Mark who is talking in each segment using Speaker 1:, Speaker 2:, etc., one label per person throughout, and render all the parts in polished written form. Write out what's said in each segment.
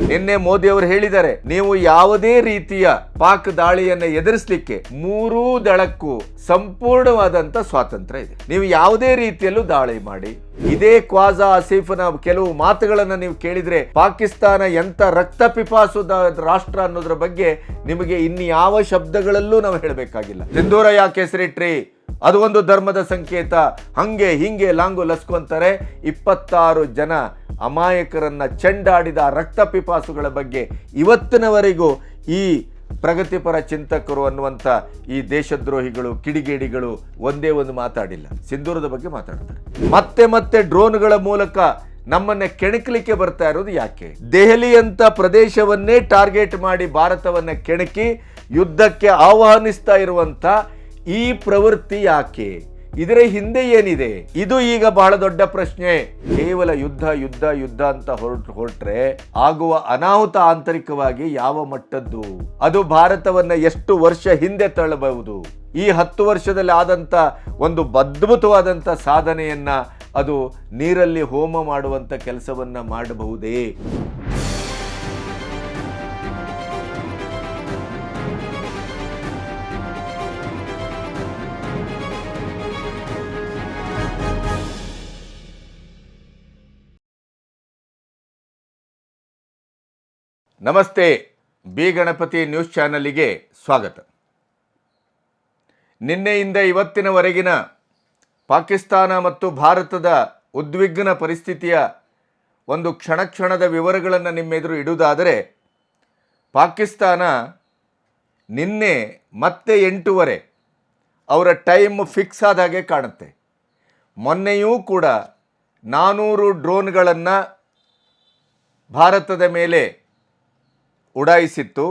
Speaker 1: ನಿನ್ನೆ ಮೋದಿ ಅವರು ಹೇಳಿದ್ದಾರೆ, ನೀವು ಯಾವುದೇ ರೀತಿಯ ಪಾಕ್ ದಾಳಿಯನ್ನು ಎದುರಿಸಲಿಕ್ಕೆ ಮೂರೂ ದಳಕ್ಕೂ ಸಂಪೂರ್ಣವಾದಂತ ಸ್ವಾತಂತ್ರ್ಯ ಇದೆ. ನೀವು ಯಾವುದೇ ರೀತಿಯಲ್ಲೂ ದಾಳಿ ಮಾಡಿ. ಇದೇ ಖ್ವಾಜಾ ಆಸಿಫ್ನ ಕೆಲವು ಮಾತುಗಳನ್ನು ನೀವು ಕೇಳಿದ್ರೆ ಪಾಕಿಸ್ತಾನ ಎಂತ ರಕ್ತ ಪಿಪಾಸು ರಾಷ್ಟ್ರ ಅನ್ನೋದ್ರ ಬಗ್ಗೆ ನಿಮಗೆ ಇನ್ಯಾವ ಶಬ್ದಗಳಲ್ಲೂ ನಾವು ಹೇಳಬೇಕಾಗಿಲ್ಲ. ಸಿಂಧೂರ ಯಾಕೆ ಹೆಸರಿಟ್ರಿ? ಅದು ಒಂದು ಧರ್ಮದ ಸಂಕೇತ, ಹಂಗೆ ಹಿಂಗೆ ಲಾಂಗು ಲಸ್ಕು ಅಂತಾರೆ. 26 ಜನ ಅಮಾಯಕರನ್ನ ಚೆಂಡಾಡಿದ ರಕ್ತ ಪಿಪಾಸುಗಳ ಬಗ್ಗೆ ಇವತ್ತಿನವರೆಗೂ ಈ ಪ್ರಗತಿಪರ ಚಿಂತಕರು ಅನ್ನುವಂಥ ಈ ದೇಶದ್ರೋಹಿಗಳು, ಕಿಡಿಗೇಡಿಗಳು ಒಂದೇ ಒಂದು ಮಾತಾಡಿಲ್ಲ. ಸಿಂಧೂರದ ಬಗ್ಗೆ ಮಾತಾಡ್ತಾರೆ. ಮತ್ತೆ ಮತ್ತೆ ಡ್ರೋನ್ಗಳ ಮೂಲಕ ನಮ್ಮನ್ನ ಕೆಣಕಲಿಕ್ಕೆ ಬರ್ತಾ ಇರೋದು ಯಾಕೆ? ದೆಹಲಿ ಅಂತ ಪ್ರದೇಶವನ್ನೇ ಟಾರ್ಗೆಟ್ ಮಾಡಿ ಭಾರತವನ್ನ ಕೆಣಕಿ ಯುದ್ಧಕ್ಕೆ ಆಹ್ವಾನಿಸ್ತಾ ಇರುವಂತ ಈ ಪ್ರವೃತ್ತಿ ಯಾಕೆ? ಇದರ ಹಿಂದೆ ಏನಿದೆ? ಇದು ಈಗ ಬಹಳ ದೊಡ್ಡ ಪ್ರಶ್ನೆ. ಕೇವಲ ಯುದ್ಧ ಯುದ್ಧ ಯುದ್ಧ ಅಂತ ಹೊರಟ್ರೆ ಆಗುವ ಅನಾಹುತ ಆಂತರಿಕವಾಗಿ ಯಾವ ಮಟ್ಟದ್ದು? ಅದು ಭಾರತವನ್ನ ಎಷ್ಟು ವರ್ಷ ಹಿಂದೆ ತಳ್ಳಬಹುದು? ಈ 10 ವರ್ಷದಲ್ಲಿ ಆದಂತ ಒಂದು ಅದ್ಭುತವಾದಂತ ಸಾಧನೆಯನ್ನ ಅದು ನೀರಲ್ಲಿ ಹೋಮ ಮಾಡುವಂತ ಕೆಲಸವನ್ನ ಮಾಡಬಹುದೇ? ನಮಸ್ತೆ, ಬಿ ಗಣಪತಿ ನ್ಯೂಸ್ ಚಾನಲ್ಗೆ ಸ್ವಾಗತ. ನಿನ್ನೆಯಿಂದ ಇವತ್ತಿನವರೆಗಿನ ಪಾಕಿಸ್ತಾನ ಮತ್ತು ಭಾರತದ ಉದ್ವಿಗ್ನ ಪರಿಸ್ಥಿತಿಯ ಒಂದು ಕ್ಷಣದ ವಿವರಗಳನ್ನು ನಿಮ್ಮೆದುರು ಇಡುವುದಾದರೆ, ಪಾಕಿಸ್ತಾನ ನಿನ್ನೆ ಮತ್ತೆ 8:15 ಅವರ ಟೈಮ್ ಫಿಕ್ಸ್ ಆದ ಹಾಗೆ ಕಾಣುತ್ತೆ. ಮೊನ್ನೆಯೂ ಕೂಡ 400 ಡ್ರೋನ್ಗಳನ್ನು ಭಾರತದ ಮೇಲೆ ಉಡಾಯಿಸಿತ್ತು.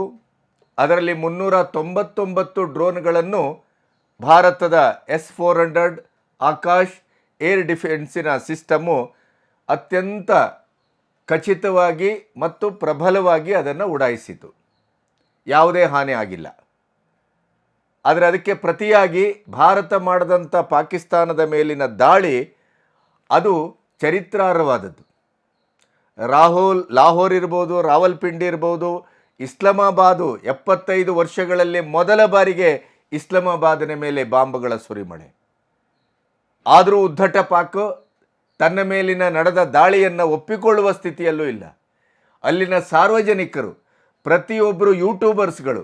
Speaker 1: ಅದರಲ್ಲಿ 399 ಡ್ರೋನ್ಗಳನ್ನು ಭಾರತದ S-400 ಆಕಾಶ್ ಏರ್ ಡಿಫೆನ್ಸಿನ ಸಿಸ್ಟಮು ಅತ್ಯಂತ ಖಚಿತವಾಗಿ ಮತ್ತು ಪ್ರಬಲವಾಗಿ ಅದನ್ನು ಉಡಾಯಿಸಿತು. ಯಾವುದೇ ಹಾನಿ ಆಗಿಲ್ಲ. ಆದರೆ ಅದಕ್ಕೆ ಪ್ರತಿಯಾಗಿ ಭಾರತ ಮಾಡಿದಂಥ ಪಾಕಿಸ್ತಾನದ ಮೇಲಿನ ದಾಳಿ ಅದು ಚರಿತ್ರಾರ್ಹವಾದದ್ದು. ಲಾಹೋರ್ ಇರ್ಬೋದು, ರಾವಲ್ಪಿಂಡಿ ಇರ್ಬೋದು, ಇಸ್ಲಾಮಾಬಾದು 75 ವರ್ಷಗಳಲ್ಲಿ ಮೊದಲ ಬಾರಿಗೆ ಇಸ್ಲಾಮಾಬಾದಿನ ಮೇಲೆ ಬಾಂಬ್ಗಳ ಸುರಿಮಳೆ. ಆದರೂ ಉದ್ದಟ ಪಾಕ್ ತನ್ನ ಮೇಲಿನ ನಡೆದ ದಾಳಿಯನ್ನು ಒಪ್ಪಿಕೊಳ್ಳುವ ಸ್ಥಿತಿಯಲ್ಲೂ ಇಲ್ಲ. ಅಲ್ಲಿನ ಸಾರ್ವಜನಿಕರು, ಪ್ರತಿಯೊಬ್ಬರು ಯೂಟ್ಯೂಬರ್ಸ್ಗಳು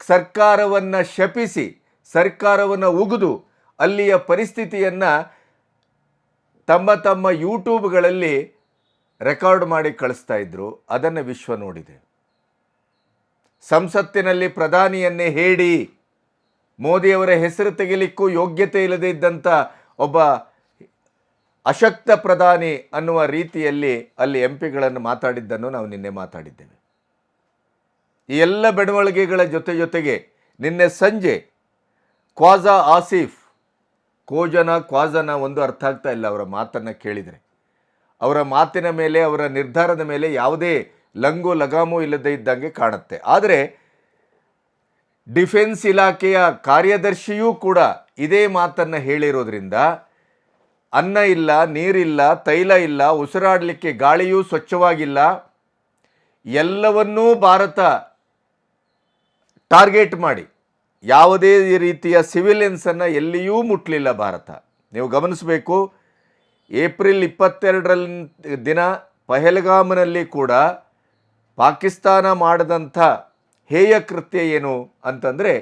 Speaker 1: ಸರ್ಕಾರವನ್ನು ಶಪಿಸಿ, ಸರ್ಕಾರವನ್ನು ಉಗಿದು ಅಲ್ಲಿಯ ಪರಿಸ್ಥಿತಿಯನ್ನು ತಮ್ಮ ಯೂಟ್ಯೂಬ್ಗಳಲ್ಲಿ ರೆಕಾರ್ಡ್ ಮಾಡಿ ಕಳಿಸ್ತಾ ಇದ್ರು. ಅದನ್ನು ವಿಶ್ವ ನೋಡಿದೆ. ಸಂಸತ್ತಿನಲ್ಲಿ ಪ್ರಧಾನಿಯನ್ನೇ ಹೇಳಿ ಮೋದಿಯವರ ಹೆಸರು ತೆಗಿಲಿಕ್ಕೂ ಯೋಗ್ಯತೆ ಇಲ್ಲದೇ ಇದ್ದಂಥ ಒಬ್ಬ ಅಶಕ್ತ ಪ್ರಧಾನಿ ಅನ್ನುವ ರೀತಿಯಲ್ಲಿ ಅಲ್ಲಿ ಎಂಪಿಗಳನ್ನು ಮಾತಾಡಿದ್ದನ್ನು ನಾವು ನಿನ್ನೆ ಮಾತಾಡಿದ್ದೇವೆ. ಈ ಎಲ್ಲ ಬೆಳವಣಿಗೆಗಳ ಜೊತೆಗೆ ನಿನ್ನೆ ಸಂಜೆ ಖ್ವಾಜಾ ಆಸಿಫ್, ಖ್ವಾಜನ ಒಂದು ಅರ್ಥ ಆಗ್ತಾ ಇಲ್ಲ ಅವರ ಮಾತನ್ನು ಕೇಳಿದರೆ. ಅವರ ಮಾತಿನ ಮೇಲೆ, ಅವರ ನಿರ್ಧಾರದ ಮೇಲೆ ಯಾವುದೇ ಲಂಗು ಲಗಾಮು ಇಲ್ಲದೇ ಇದ್ದಂಗೆ ಕಾಣುತ್ತೆ. ಆದರೆ ಡಿಫೆನ್ಸ್ ಇಲಾಖೆಯ ಕಾರ್ಯದರ್ಶಿಯೂ ಕೂಡ ಇದೇ ಮಾತನ್ನು ಹೇಳಿರೋದ್ರಿಂದ ಅನ್ನ ಇಲ್ಲ, ನೀರಿಲ್ಲ, ತೈಲ ಇಲ್ಲ, ಉಸಿರಾಡಲಿಕ್ಕೆ ಗಾಳಿಯೂ ಸ್ವಚ್ಛವಾಗಿಲ್ಲ, ಎಲ್ಲವನ್ನೂ ಭಾರತ ಟಾರ್ಗೆಟ್ ಮಾಡಿ ಯಾವುದೇ ರೀತಿಯ ಸಿವಿಲಿಯನ್ಸನ್ನು ಎಲ್ಲಿಯೂ ಮುಟ್ಟಲಿಲ್ಲ ಭಾರತ. ನೀವು ಗಮನಿಸಬೇಕು, ಏಪ್ರಿಲ್ 22 ದಿನ ಪಹಲ್ಗಾಮ್ನಲ್ಲಿ ಕೂಡ ಪಾಕಿಸ್ತಾನ ಮಾಡಿದಂಥ ಹೇಯ ಕೃತ್ಯ ಏನು ಅಂತಂದರೆ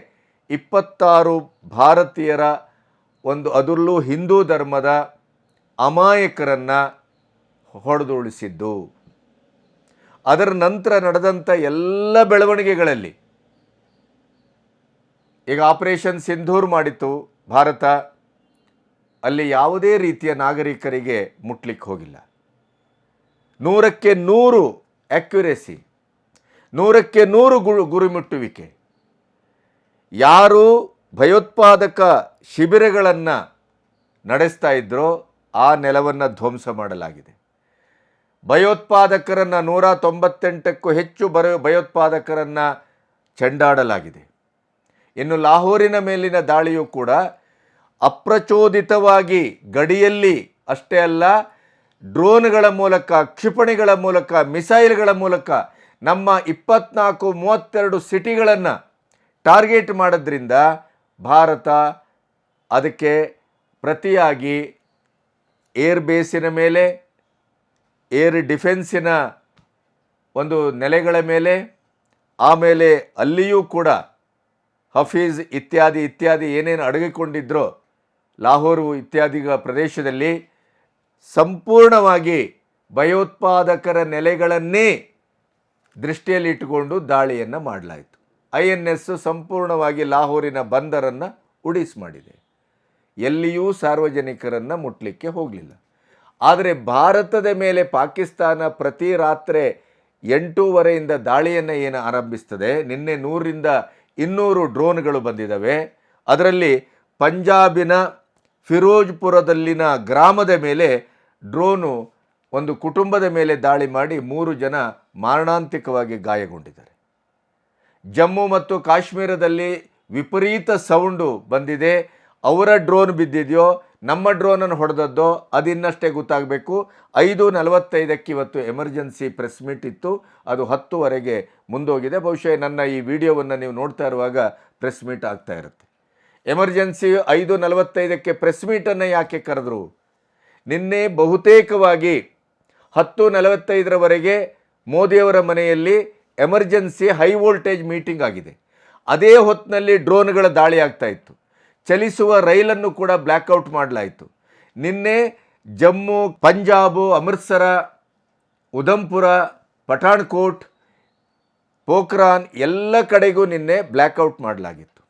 Speaker 1: 26 ಭಾರತೀಯರ ಅದರಲ್ಲೂ ಹಿಂದೂ ಧರ್ಮದ ಅಮಾಯಕರನ್ನು ಹೊಡೆದುಳಿಸಿದ್ದು. ಅದರ ನಂತರ ನಡೆದಂಥ ಎಲ್ಲ ಬೆಳವಣಿಗೆಗಳಲ್ಲಿ ಈಗ ಆಪರೇಷನ್ ಸಿಂಧೂರ್ ಮಾಡಿತ್ತು ಭಾರತ. ಅಲ್ಲಿ ಯಾವುದೇ ರೀತಿಯ ನಾಗರಿಕರಿಗೆ ಮುಟ್ಲಿಕ್ಕೆ ಹೋಗಿಲ್ಲ. 100ಕ್ಕೆ 100 ಅಕ್ಯುರೇಸಿ, 100ಕ್ಕೆ 100 ಗುರಿಮುಟ್ಟುವಿಕೆ. ಯಾರು ಭಯೋತ್ಪಾದಕ ಶಿಬಿರಗಳನ್ನು ನಡೆಸ್ತಾ ಇದ್ರೋ ಆ ನೆಲವನ್ನು ಧ್ವಂಸ ಮಾಡಲಾಗಿದೆ. ಭಯೋತ್ಪಾದಕರನ್ನು 198ಕ್ಕೂ ಹೆಚ್ಚು ಭಯೋತ್ಪಾದಕರನ್ನು ಚೆಂಡಾಡಲಾಗಿದೆ. ಇನ್ನು ಲಾಹೋರಿನ ಮೇಲಿನ ದಾಳಿಯೂ ಕೂಡ ಅಪ್ರಚೋದಿತವಾಗಿ ಗಡಿಯಲ್ಲಿ ಅಷ್ಟೇ ಅಲ್ಲ, ಡ್ರೋನ್ಗಳ ಮೂಲಕ, ಕ್ಷಿಪಣಿಗಳ ಮೂಲಕ, ಮಿಸೈಲ್ಗಳ ಮೂಲಕ ನಮ್ಮ 24-32 ಸಿಟಿಗಳನ್ನು ಟಾರ್ಗೆಟ್ ಮಾಡೋದ್ರಿಂದ ಭಾರತ ಅದಕ್ಕೆ ಪ್ರತಿಯಾಗಿ ಏರ್ ಬೇಸಿನ ಮೇಲೆ, ಏರ್ ಡಿಫೆನ್ಸಿನ ಒಂದು ನೆಲೆಗಳ ಮೇಲೆ, ಆಮೇಲೆ ಅಲ್ಲಿಯೂ ಕೂಡ ಹಫೀಜ್ ಇತ್ಯಾದಿ ಏನೇನು ಅಡಗಿಕೊಂಡಿದ್ರೋ ಲಾಹೋರು ಇತ್ಯಾದಿಗಳ ಪ್ರದೇಶದಲ್ಲಿ ಸಂಪೂರ್ಣವಾಗಿ ಭಯೋತ್ಪಾದಕರ ನೆಲೆಗಳನ್ನೇ ದೃಷ್ಟಿಯಲ್ಲಿಟ್ಟುಕೊಂಡು ದಾಳಿಯನ್ನು ಮಾಡಲಾಯಿತು. INS ಸಂಪೂರ್ಣವಾಗಿ ಲಾಹೋರಿನ ಬಂದರನ್ನು ಉಡಿಸ್ ಮಾಡಿದೆ. ಎಲ್ಲಿಯೂ ಸಾರ್ವಜನಿಕರನ್ನು ಮುಟ್ಟಲಿಕ್ಕೆ ಹೋಗಲಿಲ್ಲ. ಆದರೆ ಭಾರತದ ಮೇಲೆ ಪಾಕಿಸ್ತಾನ ಪ್ರತಿ ರಾತ್ರಿ 8:30ಯಿಂದ ದಾಳಿಯನ್ನು ಏನು ಆರಂಭಿಸ್ತದೆ, ನಿನ್ನೆ 100-200 ಡ್ರೋನ್ಗಳು ಬಂದಿದ್ದಾವೆ. ಅದರಲ್ಲಿ ಪಂಜಾಬಿನ ಫಿರೋಜ್ಪುರದಲ್ಲಿನ ಗ್ರಾಮದ ಮೇಲೆ ಡ್ರೋನು ಒಂದು ಕುಟುಂಬದ ಮೇಲೆ ದಾಳಿ ಮಾಡಿ 3 ಜನ ಮಾರಣಾಂತಿಕವಾಗಿ ಗಾಯಗೊಂಡಿದ್ದಾರೆ. ಜಮ್ಮು ಮತ್ತು ಕಾಶ್ಮೀರದಲ್ಲಿ ವಿಪರೀತ ಸೌಂಡು ಬಂದಿದೆ. ಅವರ ಡ್ರೋನ್ ಬಿದ್ದಿದೆಯೋ ನಮ್ಮ ಡ್ರೋನನ್ನು ಹೊಡೆದದ್ದೋ ಅದಿನ್ನಷ್ಟೇ ಗೊತ್ತಾಗಬೇಕು. 5:45ಕ್ಕೆ ಇವತ್ತು ಎಮರ್ಜೆನ್ಸಿ ಪ್ರೆಸ್ ಮೀಟ್ ಇತ್ತು, ಅದು 10:00ವರೆಗೆ ಮುಂದೋಗಿದೆ. ಬಹುಶಃ ನನ್ನ ಈ ವಿಡಿಯೋವನ್ನು ನೀವು ನೋಡ್ತಾ ಇರುವಾಗ ಪ್ರೆಸ್ ಮೀಟ್ ಆಗ್ತಾ ಇರುತ್ತೆ. ಎಮರ್ಜೆನ್ಸಿ 5:45ಕ್ಕೆ ಪ್ರೆಸ್ ಮೀಟನ್ನು ಯಾಕೆ ಕರೆದ್ರು? ನಿನ್ನೆ ಬಹುತೇಕವಾಗಿ 10:45ರವರೆಗೆ ಮೋದಿಯವರ ಮನೆಯಲ್ಲಿ ಎಮರ್ಜೆನ್ಸಿ ಹೈ ವೋಲ್ಟೇಜ್ ಮೀಟಿಂಗ್ ಆಗಿದೆ. ಅದೇ ಹೊತ್ತಿನಲ್ಲಿ ಡ್ರೋನ್ಗಳ ದಾಳಿ ಆಗ್ತಾ ಇತ್ತು. ಚಲಿಸುವ ರೈಲನ್ನು ಕೂಡ ಬ್ಲ್ಯಾಕ್ಔಟ್ ಮಾಡಲಾಯಿತು. ನಿನ್ನೆ ಜಮ್ಮು, ಪಂಜಾಬು, ಅಮೃತ್ಸರ, ಉಧಂಪುರ, ಪಠಾಣ್ಕೋಟ್, ಪೋಖ್ರಾನ್ ಎಲ್ಲ ಕಡೆಗೂ ನಿನ್ನೆ ಬ್ಲ್ಯಾಕ್ಔಟ್ ಮಾಡಲಾಗಿತ್ತು.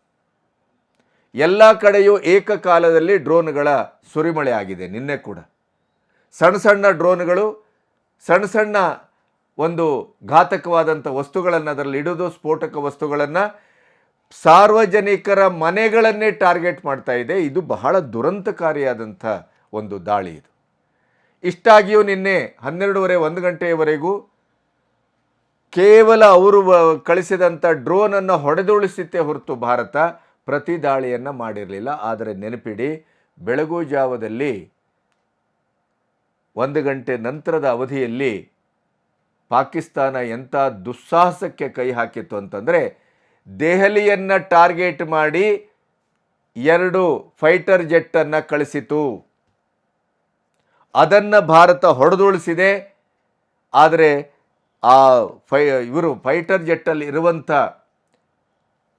Speaker 1: ಎಲ್ಲ ಕಡೆಯೂ ಏಕಕಾಲದಲ್ಲಿ ಡ್ರೋನ್ಗಳ ಸುರಿಮಳೆ ಆಗಿದೆ. ನಿನ್ನೆ ಕೂಡ ಸಣ್ಣ ಸಣ್ಣ ಡ್ರೋನ್ಗಳು ಸಣ್ಣ ಸಣ್ಣ ಒಂದು ಘಾತಕವಾದಂಥ ವಸ್ತುಗಳನ್ನು ಅದರಲ್ಲಿ ಇಡೋದು, ಸ್ಫೋಟಕ ವಸ್ತುಗಳನ್ನು ಸಾರ್ವಜನಿಕರ ಮನೆಗಳನ್ನೇ ಟಾರ್ಗೆಟ್ ಮಾಡ್ತಾ ಇದೆ. ಇದು ಬಹಳ ದುರಂತಕಾರಿಯಾದಂಥ ಒಂದು ದಾಳಿ ಇದು. ಇಷ್ಟಾಗಿಯೂ ನಿನ್ನೆ 12:30-1 ಗಂಟೆಯವರೆಗೂ ಕೇವಲ ಅವರು ಕಳಿಸಿದಂಥ ಡ್ರೋನನ್ನು ಹೊಡೆದುಳಿಸಿತ್ತೇ ಹೊರತು ಭಾರತ ಪ್ರತಿ ದಾಳಿಯನ್ನು ಮಾಡಿರಲಿಲ್ಲ. ಆದರೆ ನೆನಪಿಡಿ, ಬೆಳಗು ಜಾವದಲ್ಲಿ 1 ಗಂಟೆ ನಂತರದ ಅವಧಿಯಲ್ಲಿ ಪಾಕಿಸ್ತಾನ ಎಂಥ ದುಸ್ಸಾಹಸಕ್ಕೆ ಕೈ ಹಾಕಿತ್ತು ಅಂತಂದರೆ, ದೆಹಲಿಯನ್ನು ಟಾರ್ಗೆಟ್ ಮಾಡಿ 2 ಫೈಟರ್ ಜೆಟ್ಟನ್ನು ಕಳಿಸಿತು. ಅದನ್ನು ಭಾರತ ಹೊಡೆದುಳಿಸಿದೆ. ಆದರೆ ಇವರು ಫೈಟರ್ ಜೆಟ್ಟಲ್ಲಿ ಇರುವಂಥ,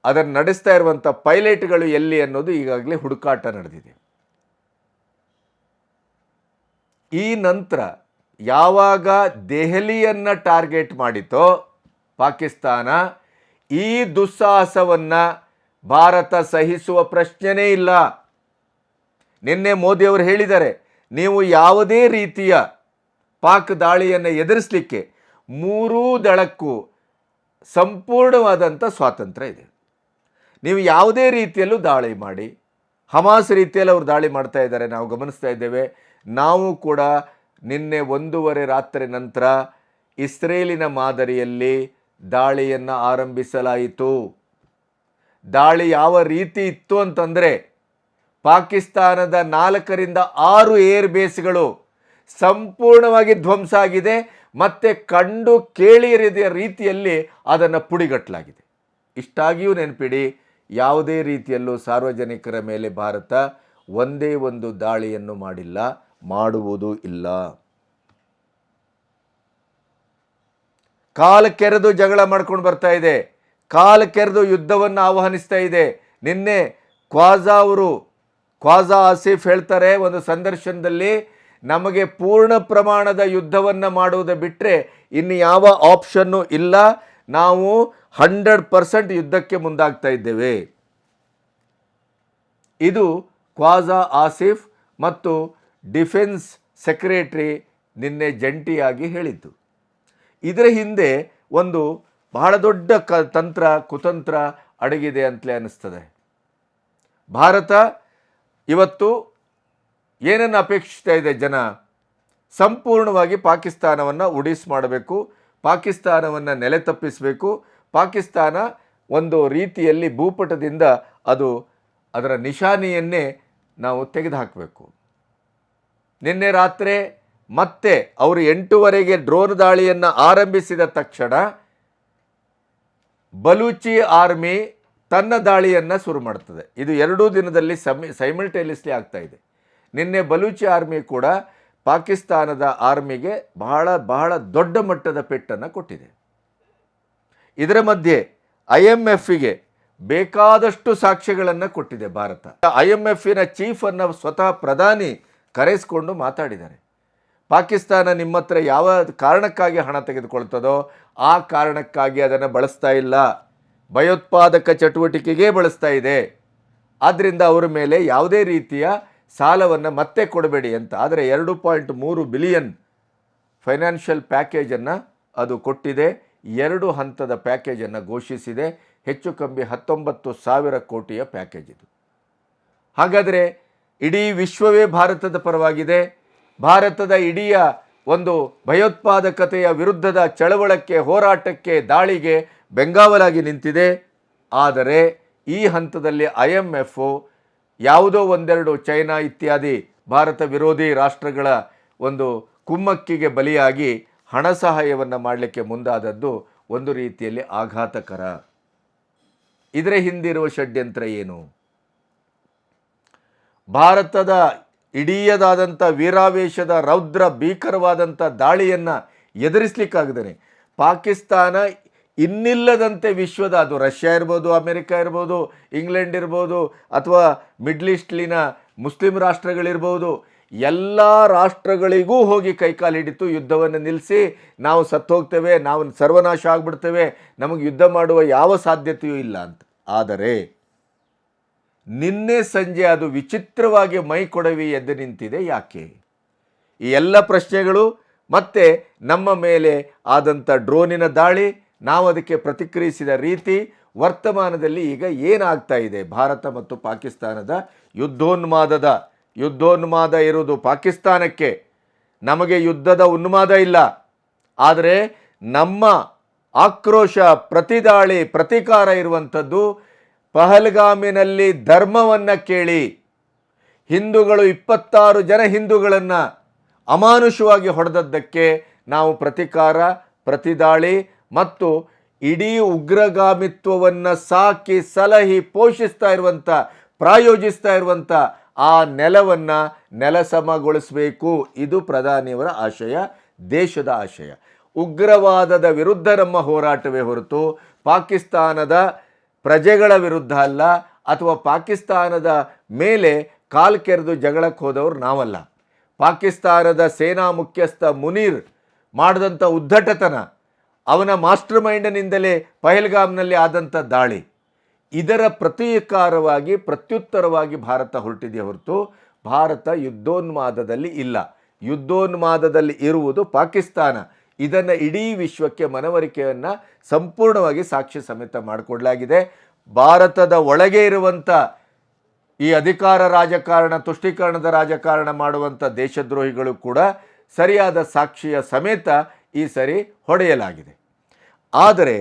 Speaker 1: ಅದನ್ನು ನಡೆಸ್ತಾ ಇರುವಂಥ ಪೈಲಟ್ಗಳು ಎಲ್ಲಿ ಅನ್ನೋದು ಈಗಾಗಲೇ ಹುಡುಕಾಟ ನಡೆದಿದೆ. ಈ ನಂತರ ಯಾವಾಗ ದೆಹಲಿಯನ್ನು ಟಾರ್ಗೆಟ್ ಮಾಡಿತೋ ಪಾಕಿಸ್ತಾನ, ಈ ದುಸ್ಸಾಹಸವನ್ನು ಭಾರತ ಸಹಿಸುವ ಪ್ರಶ್ನೆನೇ ಇಲ್ಲ. ನಿನ್ನೆ ಮೋದಿಯವರು ಹೇಳಿದ್ದಾರೆ, ನೀವು ಯಾವುದೇ ರೀತಿಯ ಪಾಕ್ ದಾಳಿಯನ್ನು ಎದುರಿಸಲಿಕ್ಕೆ 3 ದಳಕ್ಕೂ ಸಂಪೂರ್ಣವಾದಂಥ ಸ್ವಾತಂತ್ರ್ಯ ಇದೆ. ನೀವು ಯಾವುದೇ ರೀತಿಯಲ್ಲೂ ದಾಳಿ ಮಾಡಿ. ಹಮಾಸ್ ರೀತಿಯಲ್ಲಿ ಅವರು ದಾಳಿ ಮಾಡ್ತಾ ಇದ್ದಾರೆ, ನಾವು ಗಮನಿಸ್ತಾ ಇದ್ದೇವೆ. ನಾವು ಕೂಡ ನಿನ್ನೆ 1:30 ರಾತ್ರಿ ನಂತರ ಇಸ್ರೇಲಿನ ಮಾದರಿಯಲ್ಲಿ ದಾಳಿಯನ್ನು ಆರಂಭಿಸಲಾಯಿತು. ದಾಳಿ ಯಾವ ರೀತಿ ಇತ್ತು ಅಂತಂದರೆ, ಪಾಕಿಸ್ತಾನದ 4ರಿಂದ 6 ಏರ್ ಬೇಸ್ಗಳು ಸಂಪೂರ್ಣವಾಗಿ ಧ್ವಂಸ ಆಗಿದೆ. ಮತ್ತು ಕಂಡು ಕೇಳಿರದ ರೀತಿಯಲ್ಲಿ ಅದನ್ನು ಪುಡಿಗಟ್ಟಲಾಗಿದೆ. ಇಷ್ಟಾಗಿಯೂ ನೆನಪಿಡಿ, ಯಾವುದೇ ರೀತಿಯಲ್ಲೂ ಸಾರ್ವಜನಿಕರ ಮೇಲೆ ಭಾರತ ಒಂದೇ ಒಂದು ದಾಳಿಯನ್ನು ಮಾಡಿಲ್ಲ, ಮಾಡುವುದೂ ಇಲ್ಲ. ಕಾಲು ಕೆರೆದು ಜಗಳ ಮಾಡ್ಕೊಂಡು ಬರ್ತಾ ಇದೆ, ಕಾಲು ಕೆರೆದು ಯುದ್ಧವನ್ನು ಆಹ್ವಾನಿಸ್ತಾ ಇದೆ. ನಿನ್ನೆ ಖ್ವಾಜಾ ಆಸಿಫ್ ಹೇಳ್ತಾರೆ ಒಂದು ಸಂದರ್ಶನದಲ್ಲಿ, ನಮಗೆ ಪೂರ್ಣ ಪ್ರಮಾಣದ ಯುದ್ಧವನ್ನು ಮಾಡುವುದು ಬಿಟ್ಟರೆ ಇನ್ನು ಯಾವ ಆಪ್ಷನ್ನು ಇಲ್ಲ, ನಾವು 100% ಯುದ್ಧಕ್ಕೆ ಮುಂದಾಗ್ತಾ ಇದ್ದೇವೆ. ಇದು ಖ್ವಾಜಾ ಆಸಿಫ್ ಮತ್ತು ಡಿಫೆನ್ಸ್ ಸೆಕ್ರೆಟರಿ ನಿನ್ನೆ ಜಂಟಿಯಾಗಿ ಹೇಳಿದ್ದು. ಇದರ ಹಿಂದೆ ಒಂದು ಬಹಳ ದೊಡ್ಡ ಕುತಂತ್ರ ಅಡಗಿದೆ ಅಂತಲೇ ಅನ್ನಿಸ್ತದೆ. ಭಾರತ ಇವತ್ತು ಏನನ್ನು ಅಪೇಕ್ಷಿಸ್ತಾ ಇದೆ ಜನ? ಸಂಪೂರ್ಣವಾಗಿ ಪಾಕಿಸ್ತಾನವನ್ನು ಉಡಿಸ್ ಮಾಡಬೇಕು, ಪಾಕಿಸ್ತಾನವನ್ನು ನೆಲೆ ತಪ್ಪಿಸಬೇಕು, ಪಾಕಿಸ್ತಾನ ಒಂದು ರೀತಿಯಲ್ಲಿ ಭೂಪಟದಿಂದ ಅದರ ನಿಶಾನೆಯನ್ನೇ ನಾವು ತೆಗೆದುಹಾಕಬೇಕು. ನಿನ್ನೆ ರಾತ್ರಿ ಮತ್ತೆ ಅವರು 8:30ಗೆ ಡ್ರೋನ್ ದಾಳಿಯನ್ನು ಆರಂಭಿಸಿದ ತಕ್ಷಣ ಬಲೂಚಿ ಆರ್ಮಿ ತನ್ನ ದಾಳಿಯನ್ನು ಶುರು ಮಾಡ್ತದೆ. ಇದು 2 ದಿನದಲ್ಲಿ ಸೈಮಲ್ಟೇನಿಯಸ್ಲಿ ಆಗ್ತಾ ಇದೆ. ನಿನ್ನೆ ಬಲೂಚಿ ಆರ್ಮಿ ಕೂಡ ಪಾಕಿಸ್ತಾನದ ಆರ್ಮಿಗೆ ಬಹಳ ದೊಡ್ಡ ಮಟ್ಟದ ಪೆಟ್ಟನ್ನು ಕೊಟ್ಟಿದೆ. ಇದರ ಮಧ್ಯೆ IMFಗೆ ಬೇಕಾದಷ್ಟು ಸಾಕ್ಷ್ಯಗಳನ್ನು ಕೊಟ್ಟಿದೆ ಭಾರತ. IMFನ ಚೀಫನ್ನು ಸ್ವತಃ ಪ್ರಧಾನಿ ಕರೆಸಿಕೊಂಡು ಮಾತಾಡಿದ್ದಾರೆ. ಪಾಕಿಸ್ತಾನ ನಿಮ್ಮ ಹತ್ರ ಯಾವ ಕಾರಣಕ್ಕಾಗಿ ಹಣ ತೆಗೆದುಕೊಳ್ತದೋ ಆ ಕಾರಣಕ್ಕಾಗಿ ಅದನ್ನು ಬಳಸ್ತಾ ಇಲ್ಲ, ಭಯೋತ್ಪಾದಕ ಚಟುವಟಿಕೆಗೆ ಬಳಸ್ತಾ ಇದೆ. ಆದ್ದರಿಂದ ಅವರ ಮೇಲೆ ಯಾವುದೇ ರೀತಿಯ ಸಾಲವನ್ನು ಮತ್ತೆ ಕೊಡಬೇಡಿ ಅಂತ. ಆದರೆ 2.3 ಬಿಲಿಯನ್ ಫೈನಾನ್ಷಿಯಲ್ ಪ್ಯಾಕೇಜನ್ನು ಅದು ಕೊಟ್ಟಿದೆ. 2 ಹಂತದ ಪ್ಯಾಕೇಜನ್ನು ಘೋಷಿಸಿದೆ. ಹೆಚ್ಚು ಕಮ್ಮಿ 19,000 ಕೋಟಿಯ ಪ್ಯಾಕೇಜ್ ಇದು. ಹಾಗಾದರೆ ಇಡೀ ವಿಶ್ವವೇ ಭಾರತದ ಪರವಾಗಿದೆ. ಭಾರತದ ಇಡೀ ಒಂದು ಭಯೋತ್ಪಾದಕತೆಯ ವಿರುದ್ಧದ ಚಳವಳಕ್ಕೆ, ಹೋರಾಟಕ್ಕೆ, ದಾಳಿಗೆ ಬೆಂಗಾವಲಾಗಿ ನಿಂತಿದೆ. ಆದರೆ ಈ ಹಂತದಲ್ಲಿ IMF ಯಾವುದೋ ಒಂದೆರಡು ಚೈನಾ ಇತ್ಯಾದಿ ಭಾರತ ವಿರೋಧಿ ರಾಷ್ಟ್ರಗಳ ಒಂದು ಕುಮ್ಮಕ್ಕಿಗೆ ಬಲಿಯಾಗಿ ಹಣ ಸಹಾಯವನ್ನು ಮಾಡಲಿಕ್ಕೆ ಮುಂದಾದದ್ದು ಒಂದು ರೀತಿಯಲ್ಲಿ ಆಘಾತಕರ. ಇದರ ಹಿಂದಿರುವ ಷಡ್ಯಂತ್ರ ಏನು? ಭಾರತದ ಇಡೀಯದಾದಂಥ ವೀರಾವೇಶದ ರೌದ್ರ ಭೀಕರವಾದಂಥ ದಾಳಿಯನ್ನು ಎದುರಿಸಲಿಕ್ಕಾಗದೇ ಪಾಕಿಸ್ತಾನ ಇನ್ನಿಲ್ಲದಂತೆ ವಿಶ್ವದ, ಅದು ರಷ್ಯಾ ಇರ್ಬೋದು, ಅಮೆರಿಕ ಇರ್ಬೋದು, ಇಂಗ್ಲೆಂಡ್ ಇರ್ಬೋದು, ಅಥವಾ ಮಿಡ್ಲ್ ಈಸ್ಟ್ಲಿನ ಮುಸ್ಲಿಂ ರಾಷ್ಟ್ರಗಳಿರ್ಬೋದು, ಎಲ್ಲ ರಾಷ್ಟ್ರಗಳಿಗೂ ಹೋಗಿ ಕೈಕಾಲು ಹಿಡಿತು. ಯುದ್ಧವನ್ನು ನಿಲ್ಲಿಸಿ, ನಾವು ಸತ್ತು ಹೋಗ್ತೇವೆ, ನಾವು ಸರ್ವನಾಶ ಆಗಿಬಿಡ್ತೇವೆ, ನಮಗೆ ಯುದ್ಧ ಮಾಡುವ ಯಾವ ಸಾಧ್ಯತೆಯೂ ಇಲ್ಲ ಅಂತ. ಆದರೆ ನಿನ್ನೆ ಸಂಜೆ ಅದು ವಿಚಿತ್ರವಾಗಿ ಮೈ ಕೊಡವಿ ಎದ್ದು ನಿಂತಿದೆ. ಯಾಕೆ? ಈ ಎಲ್ಲ ಪ್ರಶ್ನೆಗಳು ಮತ್ತೆ ನಮ್ಮ ಮೇಲೆ ಆದಂಥ ಡ್ರೋನಿನ ದಾಳಿ, ನಾವು ಅದಕ್ಕೆ ಪ್ರತಿಕ್ರಿಯಿಸಿದ ರೀತಿ, ವರ್ತಮಾನದಲ್ಲಿ ಈಗ ಏನಾಗ್ತಾ ಇದೆ, ಭಾರತ ಮತ್ತು ಪಾಕಿಸ್ತಾನದ ಯುದ್ಧೋನ್ಮಾದ ಇರುವುದು ಪಾಕಿಸ್ತಾನಕ್ಕೆ. ನಮಗೆ ಯುದ್ಧದ ಉನ್ಮಾದ ಇಲ್ಲ. ಆದರೆ ನಮ್ಮ ಆಕ್ರೋಶ, ಪ್ರತಿದಾಳಿ, ಪ್ರತೀಕಾರ ಇರುವಂಥದ್ದು ಪಹಲ್ಗಾಮಿನಲ್ಲಿ ಧರ್ಮವನ್ನು ಕೇಳಿ ಹಿಂದೂಗಳು 26 ಜನ ಹಿಂದೂಗಳನ್ನು ಅಮಾನುಷವಾಗಿ ಹೊಡೆದದ್ದಕ್ಕೆ ನಾವು ಪ್ರತೀಕಾರ, ಪ್ರತಿದಾಳಿ ಮತ್ತು ಇಡೀ ಉಗ್ರಗಾಮಿತ್ವವನ್ನು ಸಾಕಿ ಸಲಹಿ ಪೋಷಿಸ್ತಾ ಇರುವಂಥ, ಪ್ರಾಯೋಜಿಸ್ತಾ ಇರುವಂಥ ಆ ನೆಲವನ್ನು ನೆಲಸಮಗೊಳಿಸಬೇಕು. ಇದು ಪ್ರಧಾನಿಯವರ ಆಶಯ, ದೇಶದ ಆಶಯ. ಉಗ್ರವಾದದ ವಿರುದ್ಧ ನಮ್ಮ ಹೋರಾಟವೇ ಹೊರತು ಪಾಕಿಸ್ತಾನದ ಪ್ರಜೆಗಳ ವಿರುದ್ಧ ಅಲ್ಲ, ಅಥವಾ ಪಾಕಿಸ್ತಾನದ ಮೇಲೆ ಕಾಲು ಕೆರೆದು ಜಗಳಕ್ಕೆ ಹೋದವರು ನಾವಲ್ಲ. ಪಾಕಿಸ್ತಾನದ ಸೇನಾ ಮುಖ್ಯಸ್ಥ ಮುನೀರ್ ಮಾಡಿದಂಥ ಉದ್ದಟತನ, ಅವನ ಮಾಸ್ಟರ್ ಮೈಂಡ್ನಿಂದಲೇ ಪಹಲ್ಗಾಮ್ನಲ್ಲಿ ಆದಂಥ ದಾಳಿ, ಇದರ ಪ್ರತ್ಯುತ್ತರವಾಗಿ ಭಾರತ ಹೊರಟಿದೆ ಹೊರತು ಭಾರತ ಯುದ್ಧೋನ್ಮಾದದಲ್ಲಿ ಇಲ್ಲ. ಯುದ್ಧೋನ್ಮಾದದಲ್ಲಿ ಇರುವುದು ಪಾಕಿಸ್ತಾನ. ಇದನ್ನು ಇಡೀ ವಿಶ್ವಕ್ಕೆ ಮನವರಿಕೆಯನ್ನು ಸಂಪೂರ್ಣವಾಗಿ ಸಾಕ್ಷ್ಯ ಸಮೇತ ಮಾಡಿಕೊಡಲಾಗಿದೆ. ಭಾರತದ ಒಳಗೆ ಇರುವಂಥ ಈ ಅಧಿಕಾರ ರಾಜಕಾರಣ, ತುಷ್ಟೀಕರಣದ ರಾಜಕಾರಣ ಮಾಡುವಂಥ ದೇಶದ್ರೋಹಿಗಳು ಕೂಡ ಸರಿಯಾದ ಸಾಕ್ಷಿಯ ಸಮೇತ ಈ ಸರಿ ಹೊಡೆಯಲಾಗಿದೆ. ಆದರೆ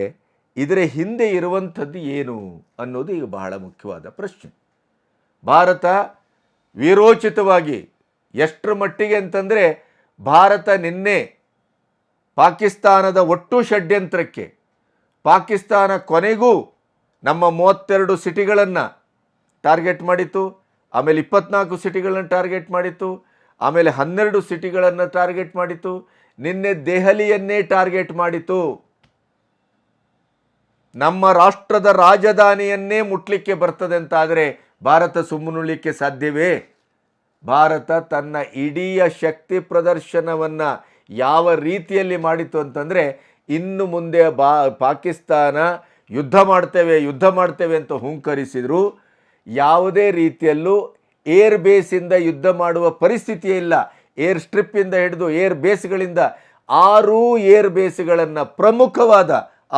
Speaker 1: ಇದರ ಹಿಂದೆ ಇರುವಂಥದ್ದು ಏನು ಅನ್ನೋದು ಈಗ ಬಹಳ ಮುಖ್ಯವಾದ ಪ್ರಶ್ನೆ. ಭಾರತ ವೀರೋಚಿತವಾಗಿ ಎಷ್ಟರ ಮಟ್ಟಿಗೆ ಅಂತಂದರೆ, ಭಾರತ ನಿನ್ನೆ ಪಾಕಿಸ್ತಾನದ ಒಟ್ಟು ಷಡ್ಯಂತ್ರಕ್ಕೆ, ಪಾಕಿಸ್ತಾನ ಕೊನೆಗೂ ನಮ್ಮ 32 ಸಿಟಿಗಳನ್ನು ಟಾರ್ಗೆಟ್ ಮಾಡಿತು, ಆಮೇಲೆ 24 ಸಿಟಿಗಳನ್ನು ಟಾರ್ಗೆಟ್ ಮಾಡಿತು, ಆಮೇಲೆ 12 ಸಿಟಿಗಳನ್ನು ಟಾರ್ಗೆಟ್ ಮಾಡಿತು, ನಿನ್ನೆ ದೆಹಲಿಯನ್ನೇ ಟಾರ್ಗೆಟ್ ಮಾಡಿತು. ನಮ್ಮ ರಾಷ್ಟ್ರದ ರಾಜಧಾನಿಯನ್ನೇ ಮುಟ್ಲಿಕ್ಕೆ ಬರ್ತದೆ ಅಂತಾದರೆ ಭಾರತ ಸುಮ್ಮನುಳಿಕ್ಕೆ ಸಾಧ್ಯವೇ? ಭಾರತ ತನ್ನ ಇಡೀ ಶಕ್ತಿ ಪ್ರದರ್ಶನವನ್ನು ಯಾವ ರೀತಿಯಲ್ಲಿ ಮಾಡಿತು ಅಂತಂದರೆ, ಇನ್ನು ಮುಂದೆ ಪಾಕಿಸ್ತಾನ ಯುದ್ಧ ಮಾಡ್ತೇವೆ ಅಂತ ಹುಂಕರಿಸಿದ್ರು, ಯಾವುದೇ ರೀತಿಯಲ್ಲೂ ಏರ್ ಬೇಸಿಂದ ಯುದ್ಧ ಮಾಡುವ ಪರಿಸ್ಥಿತಿಯೇ ಇಲ್ಲ. ಏರ್ ಸ್ಟ್ರಿಪ್ಪಿಂದ ಹಿಡಿದು ಏರ್ ಬೇಸ್ಗಳಿಂದ 6 ಏರ್ ಬೇಸ್ಗಳನ್ನು, ಪ್ರಮುಖವಾದ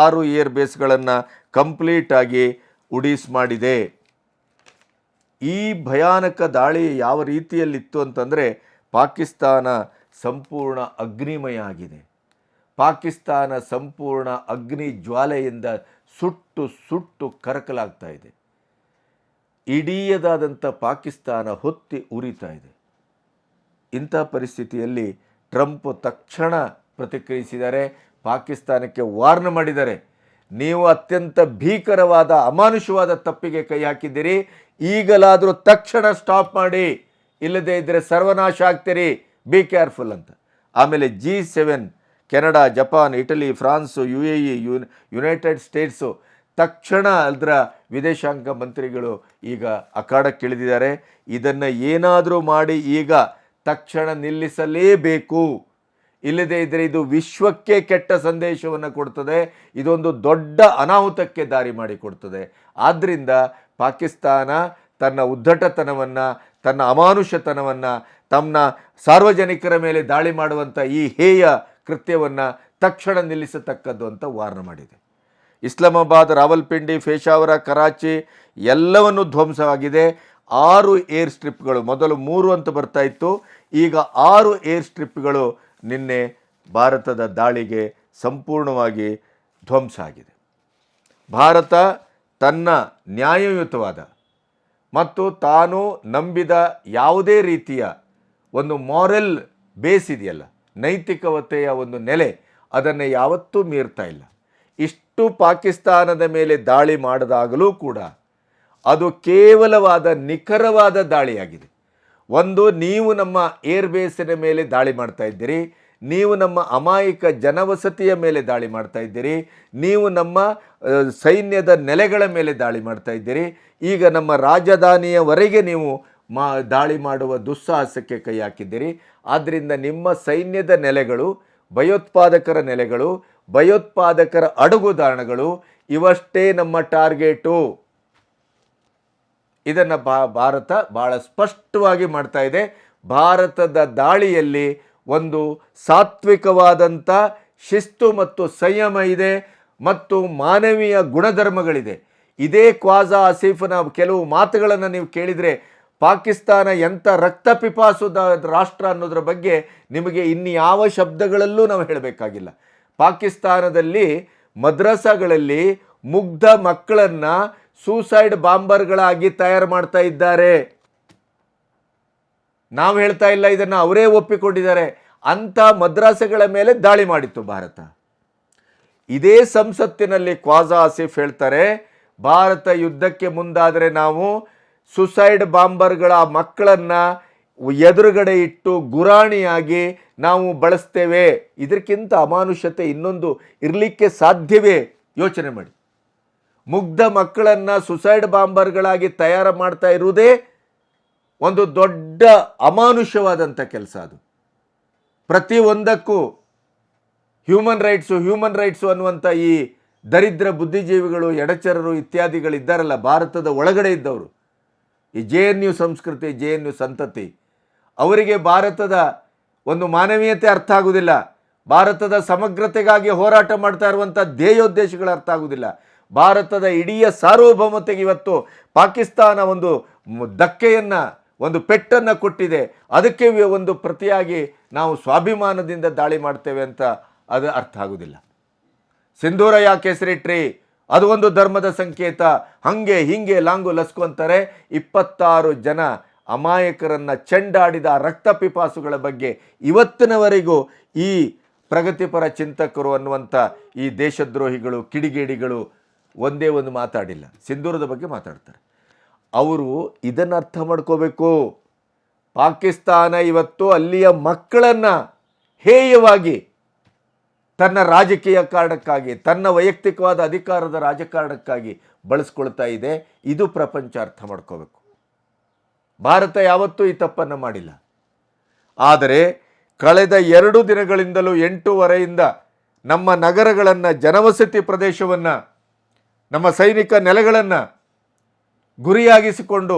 Speaker 1: 6 ಏರ್ ಬೇಸ್ಗಳನ್ನು ಕಂಪ್ಲೀಟಾಗಿ ಉಡೀಸ್ ಮಾಡಿದೆ. ಈ ಭಯಾನಕ ದಾಳಿ ಯಾವ ರೀತಿಯಲ್ಲಿತ್ತು ಅಂತಂದರೆ, ಪಾಕಿಸ್ತಾನ ಸಂಪೂರ್ಣ ಅಗ್ನಿಮಯ ಆಗಿದೆ. ಪಾಕಿಸ್ತಾನ ಸಂಪೂರ್ಣ ಅಗ್ನಿ ಜ್ವಾಲೆಯಿಂದ ಸುಟ್ಟು ಕರಕಲಾಗ್ತಾ ಇದೆ. ಇಡೀಯದಾದಂಥ ಪಾಕಿಸ್ತಾನ ಹೊತ್ತಿ ಉರಿತಾ ಇದೆ. ಇಂಥ ಪರಿಸ್ಥಿತಿಯಲ್ಲಿ ಟ್ರಂಪ್ ತಕ್ಷಣ ಪ್ರತಿಕ್ರಿಯಿಸಿದ್ದಾರೆ, ಪಾಕಿಸ್ತಾನಕ್ಕೆ ವಾರ್ನ್ ಮಾಡಿದ್ದಾರೆ. ನೀವು ಅತ್ಯಂತ ಭೀಕರವಾದ ಅಮಾನುಷವಾದ ತಪ್ಪಿಗೆ ಕೈ ಹಾಕಿದ್ದೀರಿ, ಈಗಲಾದರೂ ತಕ್ಷಣ ಸ್ಟಾಪ್ ಮಾಡಿ, ಇಲ್ಲದೇ ಇದ್ದರೆ ಸರ್ವನಾಶ ಆಗ್ತೀರಿ, ಬಿ ಕೇರ್ಫುಲ್ ಅಂತ. ಆಮೇಲೆ G7 Canada, Japan, Italy, prawns, UAE, United states ತಕ್ಷಣ ಅದರ ವಿದೇಶಾಂಗ ಮಂತ್ರಿಗಳು ಈಗ ಅಖಾಡಕ್ಕಿಳಿದಿದ್ದಾರೆ. ಇದನ್ನು ಏನಾದರೂ ಮಾಡಿ ಈಗ ತಕ್ಷಣ ನಿಲ್ಲಿಸಲೇಬೇಕು, ಇಲ್ಲದೇ ಇದ್ದರೆ ಇದು ವಿಶ್ವಕ್ಕೆ ಕೆಟ್ಟ ಸಂದೇಶವನ್ನು ಕೊಡ್ತದೆ, ಇದೊಂದು ದೊಡ್ಡ ಅನಾಹುತಕ್ಕೆ ದಾರಿ ಮಾಡಿಕೊಡ್ತದೆ. ಆದ್ದರಿಂದ ಪಾಕಿಸ್ತಾನ ತನ್ನ ಉದ್ದಟತನವನ್ನು, ತನ್ನ ಅಮಾನುಷತನವನ್ನು, ತನ್ನ ಸಾರ್ವಜನಿಕರ ಮೇಲೆ ದಾಳಿ ಮಾಡುವಂಥ ಈ ಹೇಯ ಕೃತ್ಯವನ್ನು ತಕ್ಷಣ ನಿಲ್ಲಿಸತಕ್ಕದ್ದು ಅಂತ ವಾರ್ನ್ ಮಾಡಿದೆ. ಇಸ್ಲಾಮಾಬಾದ್, ರಾವಲ್ಪಿಂಡಿ, ಪೇಶಾವರ, ಕರಾಚಿ ಎಲ್ಲವನ್ನು ಧ್ವಂಸವಾಗಿದೆ. 6 ಏರ್ ಸ್ಟ್ರಿಪ್ಗಳು, ಮೊದಲು 3 ಅಂತ ಬರ್ತಾ ಇತ್ತು, ಈಗ 6 ಏರ್ ಸ್ಟ್ರಿಪ್ಗಳು ನಿನ್ನೆ ಭಾರತದ ದಾಳಿಗೆ ಸಂಪೂರ್ಣವಾಗಿ ಧ್ವಂಸ ಆಗಿದೆ. ಭಾರತ ತನ್ನ ನ್ಯಾಯಯುತವಾದ ಮತ್ತು ತಾನು ನಂಬಿದ ಯಾವುದೇ ರೀತಿಯ ಒಂದು ಮಾರಲ್ ಬೇಸ್ ಇದೆಯಲ್ಲ, ನೈತಿಕತೆಯ ಒಂದು ನೆಲೆ, ಅದನ್ನು ಯಾವತ್ತೂ ಮೀರ್ತಾ ಇಲ್ಲ. ಇಷ್ಟು ಪಾಕಿಸ್ತಾನದ ಮೇಲೆ ದಾಳಿ ಮಾಡಿದಾಗಲೂ ಕೂಡ ಅದು ಕೇವಲವಾದ ನಿಖರವಾದ ದಾಳಿಯಾಗಿದೆ. ಒಂದು, ನೀವು ನಮ್ಮ ಏರ್ ಬೇಸಿನ ಮೇಲೆ ದಾಳಿ ಮಾಡ್ತಾ ಇದ್ದೀರಿ, ನೀವು ನಮ್ಮ ಅಮಾಯಕ ಜನವಸತಿಯ ಮೇಲೆ ದಾಳಿ ಮಾಡ್ತಾ ಇದ್ದೀರಿ, ನೀವು ನಮ್ಮ ಸೈನ್ಯದ ನೆಲೆಗಳ ಮೇಲೆ ದಾಳಿ ಮಾಡ್ತಾ ಇದ್ದೀರಿ, ಈಗ ನಮ್ಮ ರಾಜಧಾನಿಯವರೆಗೆ ನೀವು ದಾಳಿ ಮಾಡುವ ದುಸ್ಸಾಹಸಕ್ಕೆ ಕೈ ಹಾಕಿದ್ದೀರಿ. ಆದ್ದರಿಂದ ನಿಮ್ಮ ಸೈನ್ಯದ ನೆಲೆಗಳು, ಭಯೋತ್ಪಾದಕರ ನೆಲೆಗಳು, ಭಯೋತ್ಪಾದಕರ ಅಡಗುದಾಣಗಳು ಇವಷ್ಟೇ ನಮ್ಮ ಟಾರ್ಗೆಟು. ಇದನ್ನು ಭಾರತ ಭಾಳ ಸ್ಪಷ್ಟವಾಗಿ ಮಾಡ್ತಾ ಇದೆ. ಭಾರತದ ದಾಳಿಯಲ್ಲಿ ಒಂದು ಸಾತ್ವಿಕವಾದಂಥ ಶಿಸ್ತು ಮತ್ತು ಸಂಯಮ ಇದೆ ಮತ್ತು ಮಾನವೀಯ ಗುಣಧರ್ಮಗಳಿದೆ. ಇದೇ ಖ್ವಾಜಾ ಆಸಿಫನ ಕೆಲವು ಮಾತುಗಳನ್ನು ನೀವು ಕೇಳಿದರೆ ಪಾಕಿಸ್ತಾನ ಎಂಥ ರಕ್ತಪಿಪಾಸುದ ರಾಷ್ಟ್ರ ಅನ್ನೋದ್ರ ಬಗ್ಗೆ ನಿಮಗೆ ಇನ್ಯಾವ ಶಬ್ದಗಳಲ್ಲೂ ನಾವು ಹೇಳಬೇಕಾಗಿಲ್ಲ. ಪಾಕಿಸ್ತಾನದಲ್ಲಿ ಮದ್ರಸಾಗಳಲ್ಲಿ ಮುಗ್ಧ ಮಕ್ಕಳನ್ನು ಸೂಸೈಡ್ ಬಾಂಬರ್ಗಳಾಗಿ ತಯಾರು ಮಾಡ್ತಾ ಇದ್ದಾರೆ. ನಾವು ಹೇಳ್ತಾ ಇಲ್ಲ, ಇದನ್ನು ಅವರೇ ಒಪ್ಪಿಕೊಂಡಿದ್ದಾರೆ. ಅಂಥ ಮದ್ರಸಾಗಳ ಮೇಲೆ ದಾಳಿ ಮಾಡಿತ್ತು ಭಾರತ. ಇದೇ ಸಂಸತ್ತಿನಲ್ಲಿ ಖ್ವಾಜಾ ಆಸಿಫ್ ಹೇಳ್ತಾರೆ, ಭಾರತ ಯುದ್ಧಕ್ಕೆ ಮುಂದಾದರೆ ನಾವು ಸುಸೈಡ್ ಬಾಂಬರ್ಗಳ ಮಕ್ಕಳನ್ನು ಎದುರುಗಡೆ ಇಟ್ಟು ಗುರಾಣಿಯಾಗಿ ನಾವು ಬಳಸ್ತೇವೆ. ಇದಕ್ಕಿಂತ ಅಮಾನುಷತೆ ಇನ್ನೊಂದು ಇರಲಿಕ್ಕೆ ಸಾಧ್ಯವೇ? ಯೋಚನೆ ಮಾಡಿ. ಮುಗ್ಧ ಮಕ್ಕಳನ್ನು ಸುಸೈಡ್ ಬಾಂಬರ್ಗಳಾಗಿ ತಯಾರು ಮಾಡ್ತಾ ಇರುವುದೇ ಒಂದು ದೊಡ್ಡ ಅಮಾನುಷವಾದಂಥ ಕೆಲಸ. ಅದು ಪ್ರತಿಯೊಂದಕ್ಕೂ ಹ್ಯೂಮನ್ ರೈಟ್ಸು ಅನ್ನುವಂಥ ಈ ದರಿದ್ರ ಬುದ್ಧಿಜೀವಿಗಳು, ಎಡಚರರು ಇತ್ಯಾದಿಗಳಿದ್ದಾರಲ್ಲ ಭಾರತದ ಒಳಗಡೆ ಇದ್ದವರು, ಈ JNU ಸಂಸ್ಕೃತಿ, JNU ಸಂತತಿ, ಅವರಿಗೆ ಭಾರತದ ಒಂದು ಮಾನವೀಯತೆ ಅರ್ಥ ಆಗುವುದಿಲ್ಲ. ಭಾರತದ ಸಮಗ್ರತೆಗಾಗಿ ಹೋರಾಟ ಮಾಡ್ತಾ ಇರುವಂಥ ಧ್ಯೇಯೋದ್ದೇಶಗಳು ಅರ್ಥ ಆಗುವುದಿಲ್ಲ. ಭಾರತದ ಇಡೀ ಸಾರ್ವಭೌಮತೆಗೆ ಇವತ್ತು ಪಾಕಿಸ್ತಾನ ಒಂದು ಧಕ್ಕೆಯನ್ನು, ಒಂದು ಪೆಟ್ಟನ್ನು ಕೊಟ್ಟಿದೆ. ಅದಕ್ಕೆ ಒಂದು ಪ್ರತಿಯಾಗಿ ನಾವು ಸ್ವಾಭಿಮಾನದಿಂದ ದಾಳಿ ಮಾಡ್ತೇವೆ ಅಂತ ಅದು ಅರ್ಥ ಆಗುವುದಿಲ್ಲ. ಸಿಂಧೂರ ಯಾಕೆ ಹೆಸರಿಟ್ರಿ? ಅದು ಒಂದು ಧರ್ಮದ ಸಂಕೇತ. ಹಂಗೆ ಹಿಂಗೆ ಲಾಂಗು ಲಸ್ಕು ಅಂತಾರೆ. 26 ಜನ ಅಮಾಯಕರನ್ನು ಚೆಂಡಾಡಿದ ರಕ್ತಪಿಪಾಸುಗಳ ಬಗ್ಗೆ ಇವತ್ತಿನವರೆಗೂ ಈ ಪ್ರಗತಿಪರ ಚಿಂತಕರು ಅನ್ನುವಂಥ ಈ ದೇಶದ್ರೋಹಿಗಳು, ಕಿಡಿಗೇಡಿಗಳು ಒಂದೇ ಒಂದು ಮಾತಾಡಿಲ್ಲ. ಸಿಂಧೂರದ ಬಗ್ಗೆ ಮಾತಾಡ್ತಾರೆ. ಅವರು ಇದನ್ನು ಅರ್ಥ ಮಾಡ್ಕೋಬೇಕು. ಪಾಕಿಸ್ತಾನ ಇವತ್ತು ಅಲ್ಲಿಯ ಮಕ್ಕಳನ್ನು ಹೇಯವಾಗಿ ತನ್ನ ರಾಜಕೀಯ ಕಾರಣಕ್ಕಾಗಿ, ತನ್ನ ವೈಯಕ್ತಿಕವಾದ ಅಧಿಕಾರದ ರಾಜಕಾರಣಕ್ಕಾಗಿ ಬಳಸ್ಕೊಳ್ತಾ ಇದೆ. ಇದು ಪ್ರಪಂಚ ಅರ್ಥ ಮಾಡ್ಕೋಬೇಕು. ಭಾರತ ಯಾವತ್ತೂ ಈ ತಪ್ಪನ್ನು ಮಾಡಿಲ್ಲ. ಆದರೆ ಕಳೆದ 2 ದಿನಗಳಿಂದಲೂ 8:30ಯಿಂದ ನಮ್ಮ ನಗರಗಳನ್ನು, ಜನವಸತಿ ಪ್ರದೇಶವನ್ನು, ನಮ್ಮ ಸೈನಿಕ ನೆಲೆಗಳನ್ನು ಗುರಿಯಾಗಿಸಿಕೊಂಡು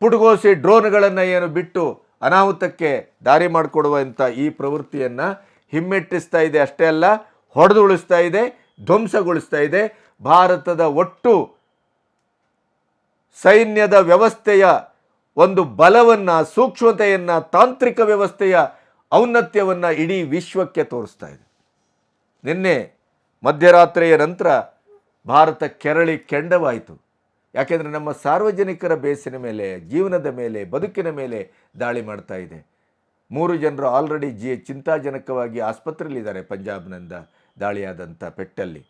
Speaker 1: ಪುಟಗೋಸಿ ಡ್ರೋನ್ಗಳನ್ನು ಏನು ಬಿಟ್ಟು ಅನಾಹುತಕ್ಕೆ ದಾರಿ ಮಾಡಿಕೊಡುವಂಥ ಈ ಪ್ರವೃತ್ತಿಯನ್ನು ಹಿಮ್ಮೆಟ್ಟಿಸ್ತಾ ಇದೆ. ಅಷ್ಟೇ ಅಲ್ಲ, ಹೊಡೆದುಳಿಸ್ತಾ ಇದೆ, ಧ್ವಂಸಗೊಳಿಸ್ತಾ ಇದೆ. ಭಾರತದ ಒಟ್ಟು ಸೈನ್ಯದ ವ್ಯವಸ್ಥೆಯ ಒಂದು ಬಲವನ್ನು, ಸೂಕ್ಷ್ಮತೆಯನ್ನು, ತಾಂತ್ರಿಕ ವ್ಯವಸ್ಥೆಯ ಔನ್ನತ್ಯವನ್ನು ಇಡೀ ವಿಶ್ವಕ್ಕೆ ತೋರಿಸ್ತಾ ಇದೆ. ನಿನ್ನೆ ಮಧ್ಯರಾತ್ರಿಯ ನಂತರ ಭಾರತ ಕೆರಳಿ ಕೆಂಡವಾಯಿತು. ಯಾಕೆಂದರೆ ನಮ್ಮ ಸಾರ್ವಜನಿಕರ ಬೇಸಿನ ಮೇಲೆ, ಜೀವನದ ಮೇಲೆ, ಬದುಕಿನ ಮೇಲೆ ದಾಳಿ ಮಾಡ್ತಾ ಇದೆ. 3 ಜನರು ಆಲ್ರೆಡಿ ಚಿಂತಾಜನಕವಾಗಿ ಆಸ್ಪತ್ರೆಯಲ್ಲಿದ್ದಾರೆ ಪಂಜಾಬ್ನಿಂದ ದಾಳಿಯಾದಂಥ ಪೆಟ್ಟಲ್ಲಿ.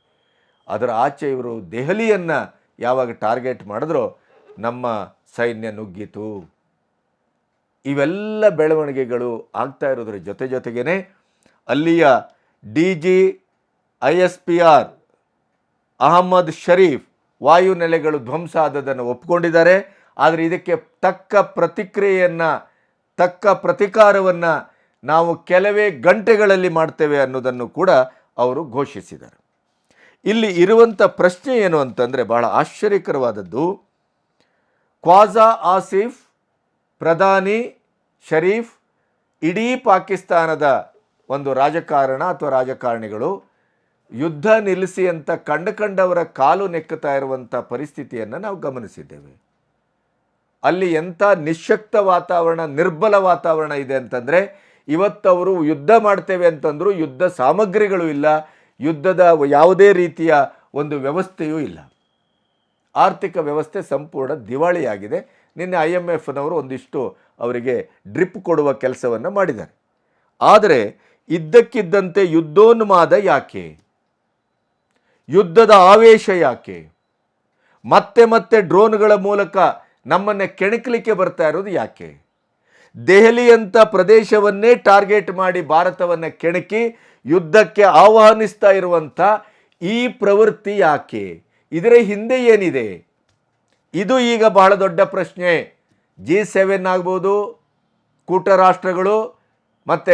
Speaker 1: ಅದರ ಆಚೆ ಇವರು ದೆಹಲಿಯನ್ನು ಯಾವಾಗ ಟಾರ್ಗೆಟ್ ಮಾಡಿದ್ರೋ ನಮ್ಮ ಸೈನ್ಯ ನುಗ್ಗಿತು. ಇವೆಲ್ಲ ಬೆಳವಣಿಗೆಗಳು ಆಗ್ತಾ ಇರೋದ್ರ ಜೊತೆಗೇ ಅಲ್ಲಿಯ DGISPR ಅಹಮ್ಮದ್ ಶರೀಫ್ ವಾಯುನೆಲೆಗಳು ಧ್ವಂಸ ಆದದನ್ನು ಒಪ್ಕೊಂಡಿದ್ದಾರೆ. ಆದರೆ ಇದಕ್ಕೆ ತಕ್ಕ ಪ್ರತಿಕಾರವನ್ನು ನಾವು ಕೆಲವೇ ಗಂಟೆಗಳಲ್ಲಿ ಮಾಡ್ತೇವೆ ಅನ್ನೋದನ್ನು ಕೂಡ ಅವರು ಘೋಷಿಸಿದ್ದಾರೆ. ಇಲ್ಲಿ ಇರುವಂಥ ಪ್ರಶ್ನೆ ಏನು ಅಂತಂದರೆ ಬಹಳ ಆಶ್ಚರ್ಯಕರವಾದದ್ದು. ಖ್ವಾಜಾ ಆಸಿಫ್, ಪ್ರಧಾನಿ ಶರೀಫ್, ಇಡೀ ಪಾಕಿಸ್ತಾನದ ಒಂದು ರಾಜಕಾರಣ ಅಥವಾ ರಾಜಕಾರಣಿಗಳು ಯುದ್ಧ ನಿಲ್ಲಿಸಿ ಅಂತ ಕಂಡವರ ಕಾಲು ನೆಕ್ಕುತ್ತಾ ಇರುವಂಥ ಪರಿಸ್ಥಿತಿಯನ್ನು ನಾವು ಗಮನಿಸಿದ್ದೇವೆ. ಅಲ್ಲಿ ಎಂಥ ನಿಶ್ಶಕ್ತ ವಾತಾವರಣ, ನಿರ್ಬಲ ವಾತಾವರಣ ಇದೆ ಅಂತಂದರೆ ಇವತ್ತವರು ಯುದ್ಧ ಮಾಡ್ತೇವೆ ಅಂತಂದರೂ ಯುದ್ಧ ಸಾಮಗ್ರಿಗಳು ಇಲ್ಲ, ಯುದ್ಧದ ಯಾವುದೇ ರೀತಿಯ ಒಂದು ವ್ಯವಸ್ಥೆಯೂ ಇಲ್ಲ. ಆರ್ಥಿಕ ವ್ಯವಸ್ಥೆ ಸಂಪೂರ್ಣ ದಿವಾಳಿಯಾಗಿದೆ. ನಿನ್ನೆ IMFನವರು ಒಂದಿಷ್ಟು ಅವರಿಗೆ ಡ್ರಿಪ್ ಕೊಡುವ ಕೆಲಸವನ್ನು ಮಾಡಿದ್ದಾರೆ. ಆದರೆ ಇದ್ದಕ್ಕಿದ್ದಂತೆ ಯುದ್ಧೋನ್ಮಾದ ಯಾಕೆ? ಯುದ್ಧದ ಆವೇಶ ಯಾಕೆ? ಮತ್ತೆ ಡ್ರೋನ್ಗಳ ಮೂಲಕ ನಮ್ಮನ್ನು ಕೆಣಕಲಿಕ್ಕೆ ಬರ್ತಾ ಇರೋದು ಯಾಕೆ? ದೆಹಲಿಯಂಥ ಪ್ರದೇಶವನ್ನೇ ಟಾರ್ಗೆಟ್ ಮಾಡಿ ಭಾರತವನ್ನು ಕೆಣಕಿ ಯುದ್ಧಕ್ಕೆ ಆಹ್ವಾನಿಸ್ತಾ ಇರುವಂಥ ಈ ಪ್ರವೃತ್ತಿ ಯಾಕೆ? ಇದರ ಹಿಂದೆ ಏನಿದೆ? ಇದು ಈಗ ಬಹಳ ದೊಡ್ಡ ಪ್ರಶ್ನೆ. G7 ಆಗ್ಬೋದು, ಕೂಟರಾಷ್ಟ್ರಗಳು ಮತ್ತು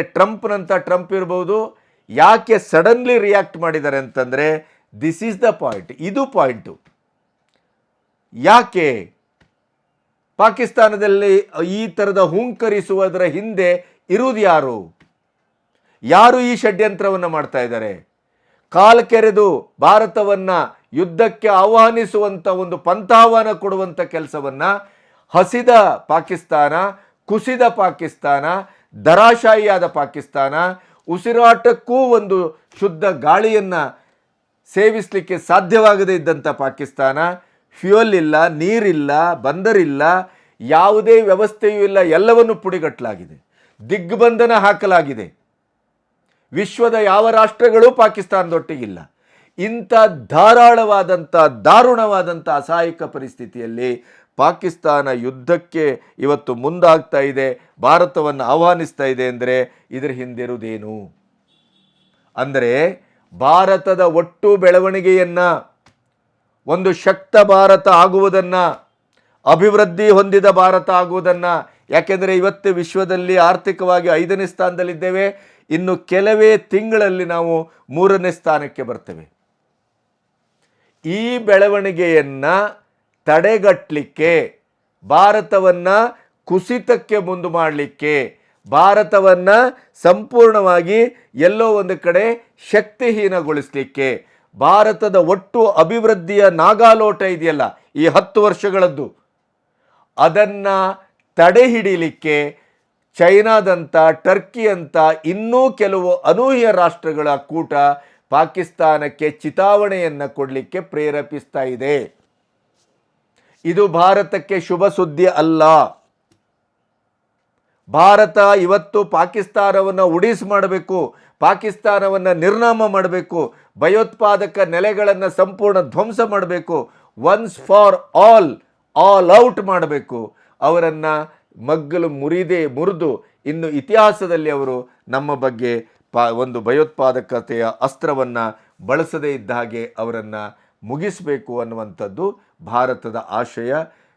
Speaker 1: ಟ್ರಂಪ್ ಇರ್ಬೋದು, ಯಾಕೆ ಸಡನ್ಲಿ ರಿಯಾಕ್ಟ್ ಮಾಡಿದ್ದಾರೆ ಅಂತಂದರೆ ದಿಸ್ ಈಸ್ ದ ಪಾಯಿಂಟ್. ಇದು ಪಾಯಿಂಟು. ಯಾಕೆ ಪಾಕಿಸ್ತಾನದಲ್ಲಿ ಈ ಥರದ ಹುಂಕರಿಸುವುದರ ಹಿಂದೆ ಇರುವುದು ಯಾರು? ಯಾರು ಈ ಷಡ್ಯಂತ್ರವನ್ನು ಮಾಡ್ತಾ ಇದ್ದಾರೆ? ಕಾಲ್ಕೆರೆದು ಭಾರತವನ್ನು ಯುದ್ಧಕ್ಕೆ ಆಹ್ವಾನಿಸುವಂಥ ಒಂದು ಪಂಥಾಹ್ವಾನ ಕೊಡುವಂಥ ಕೆಲಸವನ್ನು ಹಸಿದ ಪಾಕಿಸ್ತಾನ, ಕುಸಿದ ಪಾಕಿಸ್ತಾನ, ಧರಾಶಾಹಿಯಾದ ಪಾಕಿಸ್ತಾನ, ಉಸಿರಾಟಕ್ಕೂ ಒಂದು ಶುದ್ಧ ಗಾಳಿಯನ್ನು ಸೇವಿಸಲಿಕ್ಕೆ ಸಾಧ್ಯವಾಗದೇ ಇದ್ದಂಥ ಪಾಕಿಸ್ತಾನ, ಫ್ಯೂಯಲ್ ಇಲ್ಲ, ನೀರಿಲ್ಲ, ಬಂದರಿಲ್ಲ, ಯಾವುದೇ ವ್ಯವಸ್ಥೆಯೂ ಇಲ್ಲ, ಎಲ್ಲವನ್ನು ಪುಡಿಗಟ್ಟಲಾಗಿದೆ, ದಿಗ್ಬಂಧನ ಹಾಕಲಾಗಿದೆ. ವಿಶ್ವದ ಯಾವ ರಾಷ್ಟ್ರಗಳೂ ಪಾಕಿಸ್ತಾನದೊಟ್ಟಿಗಿಲ್ಲ. ಇಂಥ ಧಾರಾಳವಾದಂಥ ದಾರುಣವಾದಂಥ ಅಸಹಾಯಕ ಪರಿಸ್ಥಿತಿಯಲ್ಲಿ ಪಾಕಿಸ್ತಾನ ಯುದ್ಧಕ್ಕೆ ಇವತ್ತು ಮುಂದಾಗ್ತಾ ಇದೆ, ಭಾರತವನ್ನು ಆಹ್ವಾನಿಸ್ತಾ ಇದೆ ಅಂದರೆ ಇದರ ಹಿಂದಿರುವುದೇನು? ಅಂದರೆ ಭಾರತದ ಒಟ್ಟು ಬೆಳವಣಿಗೆಯನ್ನು, ಒಂದು ಶಕ್ತ ಭಾರತ ಆಗುವುದನ್ನು, ಅಭಿವೃದ್ಧಿ ಹೊಂದಿದ ಭಾರತ ಆಗುವುದನ್ನು, ಯಾಕೆಂದರೆ ಇವತ್ತು ವಿಶ್ವದಲ್ಲಿ ಆರ್ಥಿಕವಾಗಿ 5ನೇ ಸ್ಥಾನದಲ್ಲಿದ್ದೇವೆ, ಇನ್ನು ಕೆಲವೇ ತಿಂಗಳಲ್ಲಿ ನಾವು 3ನೇ ಸ್ಥಾನಕ್ಕೆ ಬರ್ತೇವೆ. ಈ ಬೆಳವಣಿಗೆಯನ್ನು ತಡೆಗಟ್ಟಲಿಕ್ಕೆ, ಭಾರತವನ್ನು ಕುಸಿತಕ್ಕೆ ಮುಂದೆ ಮಾಡಲಿಕ್ಕೆ, ಭಾರತವನ್ನು ಸಂಪೂರ್ಣವಾಗಿ ಎಲ್ಲೋ ಒಂದು ಕಡೆ ಶಕ್ತಿಹೀನಗೊಳಿಸಲಿಕ್ಕೆ, ಭಾರತದ ಒಟ್ಟು ಅಭಿವೃದ್ಧಿಯ ನಾಗಾಲೋಟ ಇದೆಯಲ್ಲ ಈ 10 ವರ್ಷಗಳದ್ದು, ಅದನ್ನು ತಡೆ ಹಿಡಿಯಲಿಕ್ಕೆ ಚೈನಾದಂಥ, ಟರ್ಕಿಯಂಥ ಇನ್ನೂ ಕೆಲವು ಅನೂಹ್ಯ ರಾಷ್ಟ್ರಗಳ ಕೂಟ ಪಾಕಿಸ್ತಾನಕ್ಕೆ ಚಿತಾವಣೆಯನ್ನು ಕೊಡಲಿಕ್ಕೆ ಪ್ರೇರೇಪಿಸ್ತಾ ಇದೆ. ಇದು ಭಾರತಕ್ಕೆ ಶುಭ ಸುದ್ದಿ ಅಲ್ಲ. ಭಾರತ ಇವತ್ತು ಪಾಕಿಸ್ತಾನವನ್ನು ಉಡಿಸ್ ಮಾಡಬೇಕು, ಪಾಕಿಸ್ತಾನವನ್ನು ನಿರ್ನಾಮ ಮಾಡಬೇಕು, ಭಯೋತ್ಪಾದಕ ನೆಲೆಗಳನ್ನು ಸಂಪೂರ್ಣ ಧ್ವಂಸ ಮಾಡಬೇಕು, ಒನ್ಸ್ ಫಾರ್ ಆಲ್ ಔಟ್ ಮಾಡಬೇಕು. ಅವರನ್ನು ಮಗ್ಗಲು ಮುರಿದು ಇನ್ನು ಇತಿಹಾಸದಲ್ಲಿ ಅವರು ನಮ್ಮ ಬಗ್ಗೆ ಒಂದು ಭಯೋತ್ಪಾದಕತೆಯ ಅಸ್ತ್ರವನ್ನು ಬಳಸದೇ ಇದ್ದ ಹಾಗೆ ಅವರನ್ನು ಮುಗಿಸಬೇಕು ಅನ್ನುವಂಥದ್ದು ಭಾರತದ ಆಶಯ.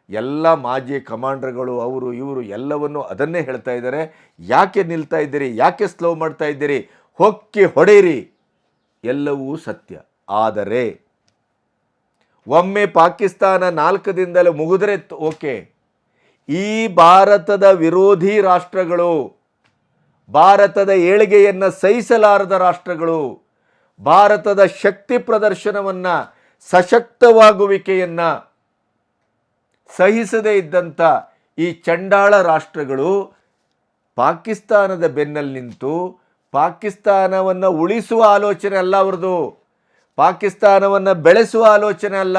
Speaker 1: ಎಲ್ಲ ಮಾಜಿ ಕಮಾಂಡರ್ಗಳು ಅವರು ಇವರು ಎಲ್ಲವನ್ನು ಅದನ್ನೇ ಹೇಳ್ತಾ ಇದ್ದಾರೆ. ಯಾಕೆ ನಿಲ್ತಾ ಇದ್ದೀರಿ? ಯಾಕೆ ಸ್ಲೋ ಮಾಡ್ತಾ ಇದ್ದೀರಿ? ಹೊಕ್ಕಿ ಹೊಡೆಯಿರಿ, ಎಲ್ಲವೂ ಸತ್ಯ. ಆದರೆ ಒಮ್ಮೆ ಪಾಕಿಸ್ತಾನ 4 ದಿನದಲ್ಲಿ ಮುಗಿದ್ರೆ ಓಕೆ. ಈ ಭಾರತದ ವಿರೋಧಿ ರಾಷ್ಟ್ರಗಳು, ಭಾರತದ ಏಳಿಗೆಯನ್ನು ಸಹಿಸಲಾರದ ರಾಷ್ಟ್ರಗಳು, ಭಾರತದ ಶಕ್ತಿ ಪ್ರದರ್ಶನವನ್ನು, ಸಶಕ್ತವಾಗುವಿಕೆಯನ್ನು ಸಹಿಸದೇ ಇದ್ದಂಥ ಈ ಚಂಡಾಳ ರಾಷ್ಟ್ರಗಳು ಪಾಕಿಸ್ತಾನದ ಬೆನ್ನಲ್ಲಿ ನಿಂತು ಪಾಕಿಸ್ತಾನವನ್ನು ಉಳಿಸುವ ಆಲೋಚನೆ ಅಲ್ಲ ಅವ್ರದ್ದು, ಪಾಕಿಸ್ತಾನವನ್ನು ಬೆಳೆಸುವ ಆಲೋಚನೆ ಅಲ್ಲ.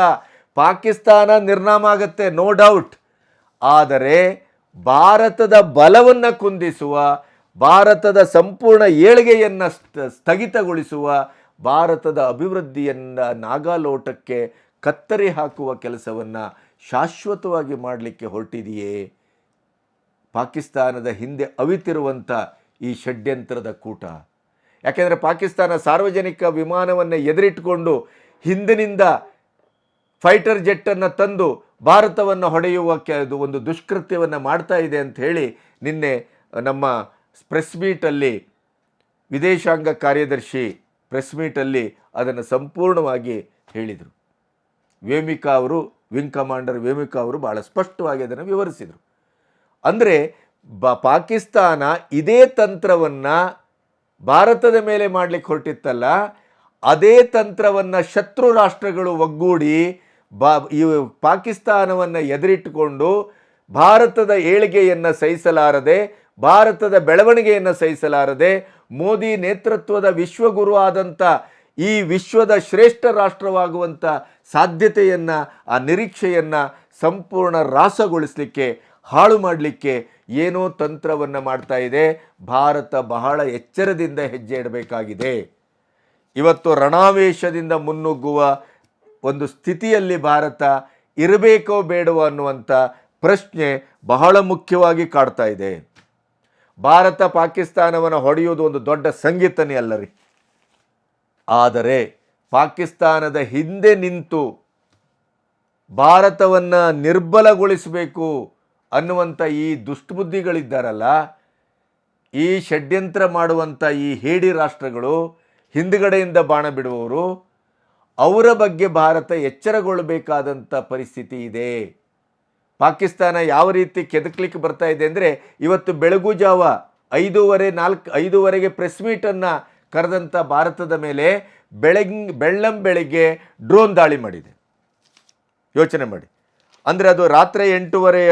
Speaker 1: ಪಾಕಿಸ್ತಾನ ನಿರ್ನಾಮ ಆಗುತ್ತೆ, ನೋ ಡೌಟ್. ಆದರೆ ಭಾರತದ ಬಲವನ್ನು ಕುಂದಿಸುವ, ಭಾರತದ ಸಂಪೂರ್ಣ ಏಳಿಗೆಯನ್ನು ಸ್ಥಗಿತಗೊಳಿಸುವ, ಭಾರತದ ಅಭಿವೃದ್ಧಿಯನ್ನು ನಾಗಾಲೋಟಕ್ಕೆ ಕತ್ತರಿ ಹಾಕುವ ಕೆಲಸವನ್ನು ಶಾಶ್ವತವಾಗಿ ಮಾಡಲಿಕ್ಕೆ ಹೊರಟಿದೆಯೇ ಪಾಕಿಸ್ತಾನದ ಹಿಂದೆ ಅವಿತಿರುವಂಥ ಈ ಷಡ್ಯಂತ್ರದ ಕೂಟ? ಯಾಕೆಂದರೆ ಪಾಕಿಸ್ತಾನ ಸಾರ್ವಜನಿಕ ವಿಮಾನವನ್ನು ಎದುರಿಟ್ಟುಕೊಂಡು ಹಿಂದಿನಿಂದ ಫೈಟರ್ ಜೆಟ್ಟನ್ನು ತಂದು ಭಾರತವನ್ನು ಹೊಡೆಯುವ ಒಂದು ದುಷ್ಕೃತ್ಯವನ್ನು ಮಾಡ್ತಾ ಇದೆ ಅಂತ ಹೇಳಿ ನಿನ್ನೆ ನಮ್ಮ ಪ್ರೆಸ್ ಮೀಟಲ್ಲಿ ವಿದೇಶಾಂಗ ಕಾರ್ಯದರ್ಶಿ ಪ್ರೆಸ್ ಮೀಟಲ್ಲಿ ಅದನ್ನು ಸಂಪೂರ್ಣವಾಗಿ ಹೇಳಿದರು. ವೇಮಿಕಾ ಅವರು, ವಿಂಗ್ ಕಮಾಂಡರ್ ವೇಮಿಕಾ ಅವರು ಭಾಳ ಸ್ಪಷ್ಟವಾಗಿ ಅದನ್ನು ವಿವರಿಸಿದರು. ಅಂದರೆ ಪಾಕಿಸ್ತಾನ ಇದೇ ತಂತ್ರವನ್ನು ಭಾರತದ ಮೇಲೆ ಮಾಡಲಿಕ್ಕೆ ಹೊರಟಿತ್ತಲ್ಲ, ಅದೇ ತಂತ್ರವನ್ನು ಶತ್ರು ರಾಷ್ಟ್ರಗಳು ಒಗ್ಗೂಡಿ ಈ ಪಾಕಿಸ್ತಾನವನ್ನು ಎದುರಿಟ್ಟುಕೊಂಡು ಭಾರತದ ಏಳಿಗೆಯನ್ನು ಸಹಿಸಲಾರದೆ, ಭಾರತದ ಬೆಳವಣಿಗೆಯನ್ನು ಸಹಿಸಲಾರದೆ, ಮೋದಿ ನೇತೃತ್ವದ ವಿಶ್ವಗುರು ಆದಂಥ ಈ ವಿಶ್ವದ ಶ್ರೇಷ್ಠ ರಾಷ್ಟ್ರವಾಗುವಂಥ ಸಾಧ್ಯತೆಯನ್ನು, ಆ ನಿರೀಕ್ಷೆಯನ್ನು ಸಂಪೂರ್ಣ ರಾಸಗೊಳಿಸಲಿಕ್ಕೆ, ಹಾಳು ಮಾಡಲಿಕ್ಕೆ ಏನೋ ತಂತ್ರವನ್ನು ಮಾಡ್ತಾ ಇದೆ. ಭಾರತ ಬಹಳ ಎಚ್ಚರದಿಂದ ಹೆಜ್ಜೆ ಇಡಬೇಕಾಗಿದೆ. ಇವತ್ತು ರಣಾವೇಶದಿಂದ ಮುನ್ನುಗ್ಗುವ ಒಂದು ಸ್ಥಿತಿಯಲ್ಲಿ ಭಾರತ ಇರಬೇಕೋ ಬೇಡವೋ ಅನ್ನುವಂಥ ಪ್ರಶ್ನೆ ಬಹಳ ಮುಖ್ಯವಾಗಿ ಕಾಡ್ತಾ ಇದೆ. ಭಾರತ ಪಾಕಿಸ್ತಾನವನ್ನು ಹೊಡೆಯುವುದು ಒಂದು ದೊಡ್ಡ ಸಂಗೀತನೇ ಅಲ್ಲ ರೀ. ಆದರೆ ಪಾಕಿಸ್ತಾನದ ಹಿಂದೆ ನಿಂತು ಭಾರತವನ್ನು ನಿರ್ಬಲಗೊಳಿಸಬೇಕು ಅನ್ನುವಂಥ ಈ ದುಷ್ಟಬುದ್ಧಿಗಳಿದ್ದಾರಲ್ಲ, ಈ ಷಡ್ಯಂತ್ರ ಮಾಡುವಂಥ ಈ ಹೇಡಿ ರಾಷ್ಟ್ರಗಳು, ಹಿಂದುಗಡೆಯಿಂದ ಬಾಣ ಬಿಡುವವರು, ಅವರ ಬಗ್ಗೆ ಭಾರತ ಎಚ್ಚರಗೊಳ್ಳಬೇಕಾದಂಥ ಪರಿಸ್ಥಿತಿ ಇದೆ. ಪಾಕಿಸ್ತಾನ ಯಾವ ರೀತಿ ಕೆದಕ್ಲಿಕ್ಕೆ ಬರ್ತಾ ಇದೆ ಅಂದರೆ, ಇವತ್ತು ಬೆಳಗು ಜಾವ 5:45 ಪ್ರೆಸ್ ಮೀಟನ್ನು ಕರೆದಂಥ ಭಾರತದ ಮೇಲೆ ಬೆಳ್ಳಂಬೆಳಿಗ್ಗೆ ಡ್ರೋನ್ ದಾಳಿ ಮಾಡಿದೆ. ಯೋಚನೆ ಮಾಡಿ. ಅಂದರೆ ಅದು ರಾತ್ರಿ 8:30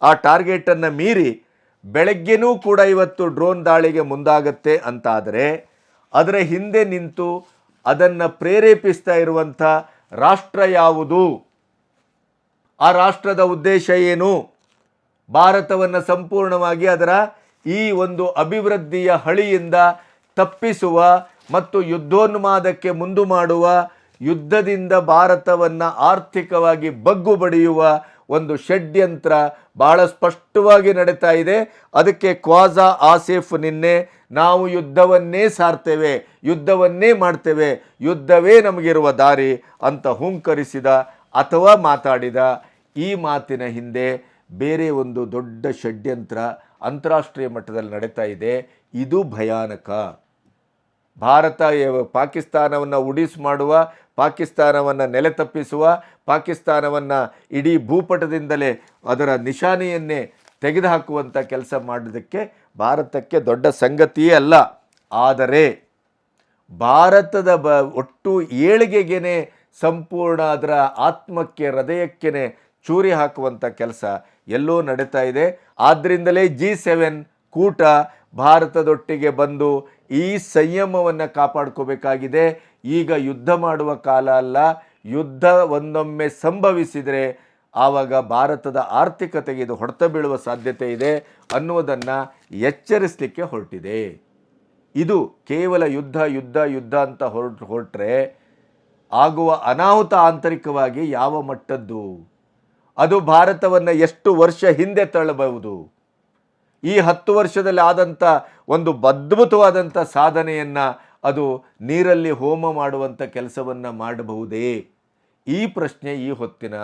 Speaker 1: ಆ ಟಾರ್ಗೆಟನ್ನು ಮೀರಿ ಬೆಳಗ್ಗೆನೂ ಕೂಡ ಇವತ್ತು ಡ್ರೋನ್ ದಾಳಿಗೆ ಮುಂದಾಗತ್ತೆ ಅಂತಾದರೆ, ಅದರ ಹಿಂದೆ ನಿಂತು ಅದನ್ನು ಪ್ರೇರೇಪಿಸ್ತಾ ಇರುವಂಥ ರಾಷ್ಟ್ರ ಯಾವುದು? ಆ ರಾಷ್ಟ್ರದ ಉದ್ದೇಶ ಏನು? ಭಾರತವನ್ನು ಸಂಪೂರ್ಣವಾಗಿ ಅದರ ಈ ಒಂದು ಅಭಿವೃದ್ಧಿಯ ಹಳಿಯಿಂದ ತಪ್ಪಿಸುವ ಮತ್ತು ಯುದ್ಧೋನ್ಮಾದಕ್ಕೆ ಮುಂದು ಮಾಡುವ, ಯುದ್ಧದಿಂದ ಭಾರತವನ್ನು ಆರ್ಥಿಕವಾಗಿ ಬಗ್ಗು ಬಡಿಯುವ ಒಂದು ಷಡ್ಯಂತ್ರ ಭಾಳ ಸ್ಪಷ್ಟವಾಗಿ ನಡೀತಾ ಇದೆ. ಅದಕ್ಕೆ ಖ್ವಾಜಾ ಆಸಿಫ್ ನಿನ್ನೆ ನಾವು ಯುದ್ಧವನ್ನೇ ಸಾರ್ತೇವೆ, ಯುದ್ಧವನ್ನೇ ಮಾಡ್ತೇವೆ, ಯುದ್ಧವೇ ನಮಗಿರುವ ದಾರಿ ಅಂತ ಹುಂಕರಿಸಿದ ಅಥವಾ ಮಾತಾಡಿದ. ಈ ಮಾತಿನ ಹಿಂದೆ ಬೇರೆ ಒಂದು ದೊಡ್ಡ ಷಡ್ಯಂತ್ರ ಅಂತಾರಾಷ್ಟ್ರೀಯ ಮಟ್ಟದಲ್ಲಿ ನಡೀತಾ ಇದೆ. ಇದು ಭಯಾನಕ. ಭಾರತ ಪಾಕಿಸ್ತಾನವನ್ನು ಉಡಿಸ್ ಮಾಡುವ, ಪಾಕಿಸ್ತಾನವನ್ನು ನೆಲೆ ತಪ್ಪಿಸುವ, ಪಾಕಿಸ್ತಾನವನ್ನು ಇಡೀ ಭೂಪಟದಿಂದಲೇ ಅದರ ನಿಶಾನೆಯನ್ನೇ ತೆಗೆದುಹಾಕುವಂಥ ಕೆಲಸ ಮಾಡೋದಕ್ಕೆ ಭಾರತಕ್ಕೆ ದೊಡ್ಡ ಸಂಗತಿಯೇ ಅಲ್ಲ. ಆದರೆ ಭಾರತದ ಒಟ್ಟು ಏಳಿಗೆಗೇ ಸಂಪೂರ್ಣ ಅದರ ಆತ್ಮಕ್ಕೆ, ಹೃದಯಕ್ಕೇ ಚೂರಿ ಹಾಕುವಂಥ ಕೆಲಸ ಎಲ್ಲೋ ನಡೀತಾ ಇದೆ. ಆದ್ದರಿಂದಲೇ G7 ಕೂಟ ಭಾರತದೊಟ್ಟಿಗೆ ಬಂದು ಈ ಸಂಯಮವನ್ನು ಕಾಪಾಡ್ಕೋಬೇಕಾಗಿದೆ. ಈಗ ಯುದ್ಧ ಮಾಡುವ ಕಾಲ ಅಲ್ಲ. ಯುದ್ಧ ಒಂದೊಮ್ಮೆ ಸಂಭವಿಸಿದರೆ ಆವಾಗ ಭಾರತದ ಆರ್ಥಿಕತೆಗೆ ಇದು ಹೊಡೆತ ಬೀಳುವ ಸಾಧ್ಯತೆ ಇದೆ ಅನ್ನುವುದನ್ನು ಎಚ್ಚರಿಸಲಿಕ್ಕೆ ಹೊರಟಿದೆ. ಇದು ಕೇವಲ ಯುದ್ಧ ಯುದ್ಧ ಯುದ್ಧ ಅಂತ ಹೊರಟ್ರೆ ಆಗುವ ಅನಾಹುತ ಆಂತರಿಕವಾಗಿ ಯಾವ ಮಟ್ಟದ್ದು? ಅದು ಭಾರತವನ್ನು ಎಷ್ಟು ವರ್ಷ ಹಿಂದೆ ತಳ್ಳಬಹುದು? ಈ 10 ವರ್ಷದಲ್ಲಿ ಆದಂಥ ಒಂದು ಅದ್ಭುತವಾದಂಥ ಸಾಧನೆಯನ್ನು ಅದು ನೀರಲ್ಲಿ ಹೋಮ ಮಾಡುವಂಥ ಕೆಲಸವನ್ನು ಮಾಡಬಹುದೇ? ಈ ಪ್ರಶ್ನೆ ಈ ಹೊತ್ತಿನ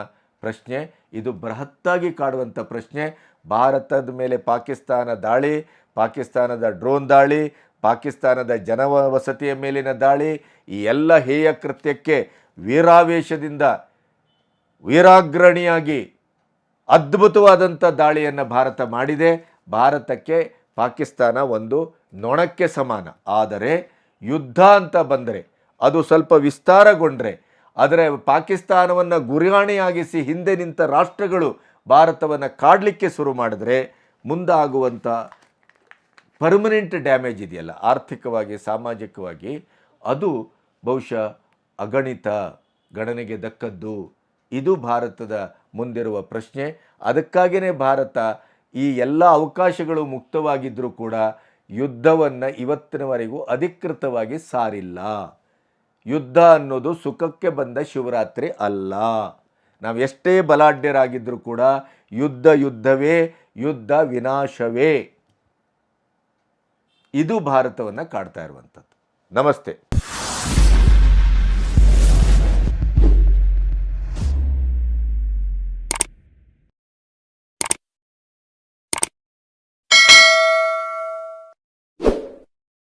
Speaker 1: ಪ್ರಶ್ನೆ. ಇದು ಬೃಹತ್ತಾಗಿ ಕಾಡುವಂಥ ಪ್ರಶ್ನೆ. ಭಾರತದ ಮೇಲೆ ಪಾಕಿಸ್ತಾನ ದಾಳಿ, ಪಾಕಿಸ್ತಾನದ ಡ್ರೋನ್ ದಾಳಿ, ಪಾಕಿಸ್ತಾನದ ಜನವಸತಿಯ ಮೇಲಿನ ದಾಳಿ, ಈ ಎಲ್ಲ ಹೇಯ ಕೃತ್ಯಕ್ಕೆ ವೀರಾವೇಶದಿಂದ ವೀರಾಗ್ರಣಿಯಾಗಿ ಅದ್ಭುತವಾದಂಥ ದಾಳಿಯನ್ನು ಭಾರತ ಮಾಡಿದೆ. ಭಾರತಕ್ಕೆ ಪಾಕಿಸ್ತಾನ ಒಂದು ನೊಣಕ್ಕೆ ಸಮಾನ. ಆದರೆ ಯುದ್ಧ ಅಂತ ಬಂದರೆ, ಅದು ಸ್ವಲ್ಪ ವಿಸ್ತಾರಗೊಂಡ್ರೆ, ಆದರೆ ಪಾಕಿಸ್ತಾನವನ್ನು ಗುರಿಯಾಣಿಯಾಗಿಸಿ ಹಿಂದೆ ನಿಂತ ರಾಷ್ಟ್ರಗಳು ಭಾರತವನ್ನು ಕಾಡಲಿಕ್ಕೆ ಶುರು ಮಾಡಿದ್ರೆ ಮುಂದಾಗುವಂಥ ಪರ್ಮನೆಂಟ್ ಡ್ಯಾಮೇಜ್ ಇದೆಯಲ್ಲ, ಆರ್ಥಿಕವಾಗಿ ಸಾಮಾಜಿಕವಾಗಿ, ಅದು ಬಹುಶಃ ಅಗಣಿತ, ಗಣನೆಗೆ ದಕ್ಕದ್ದು. ಇದು ಭಾರತದ ಮುಂದಿರುವ ಪ್ರಶ್ನೆ. ಅದಕ್ಕಾಗಿಯೇ ಭಾರತ ಈ ಎಲ್ಲ ಅವಕಾಶಗಳು ಮುಕ್ತವಾಗಿದ್ದರೂ ಕೂಡ ಯುದ್ಧವನ್ನು ಇವತ್ತಿನವರೆಗೂ ಅಧಿಕೃತವಾಗಿ ಸಾರಿಲ್ಲ. ಯುದ್ಧ ಅನ್ನೋದು ಸುಖಕ್ಕೆ ಬಂದ ಶಿವರಾತ್ರಿ ಅಲ್ಲ. ನಾವು ಎಷ್ಟೇ ಬಲಾಢ್ಯರಾಗಿದ್ದರೂ ಕೂಡ ಯುದ್ಧವೇ, ಯುದ್ಧ ವಿನಾಶವೇ. ಇದು ಭಾರತವನ್ನು ಕಾಡ್ತಾ ಇರುವಂಥದ್ದು. ನಮಸ್ತೆ.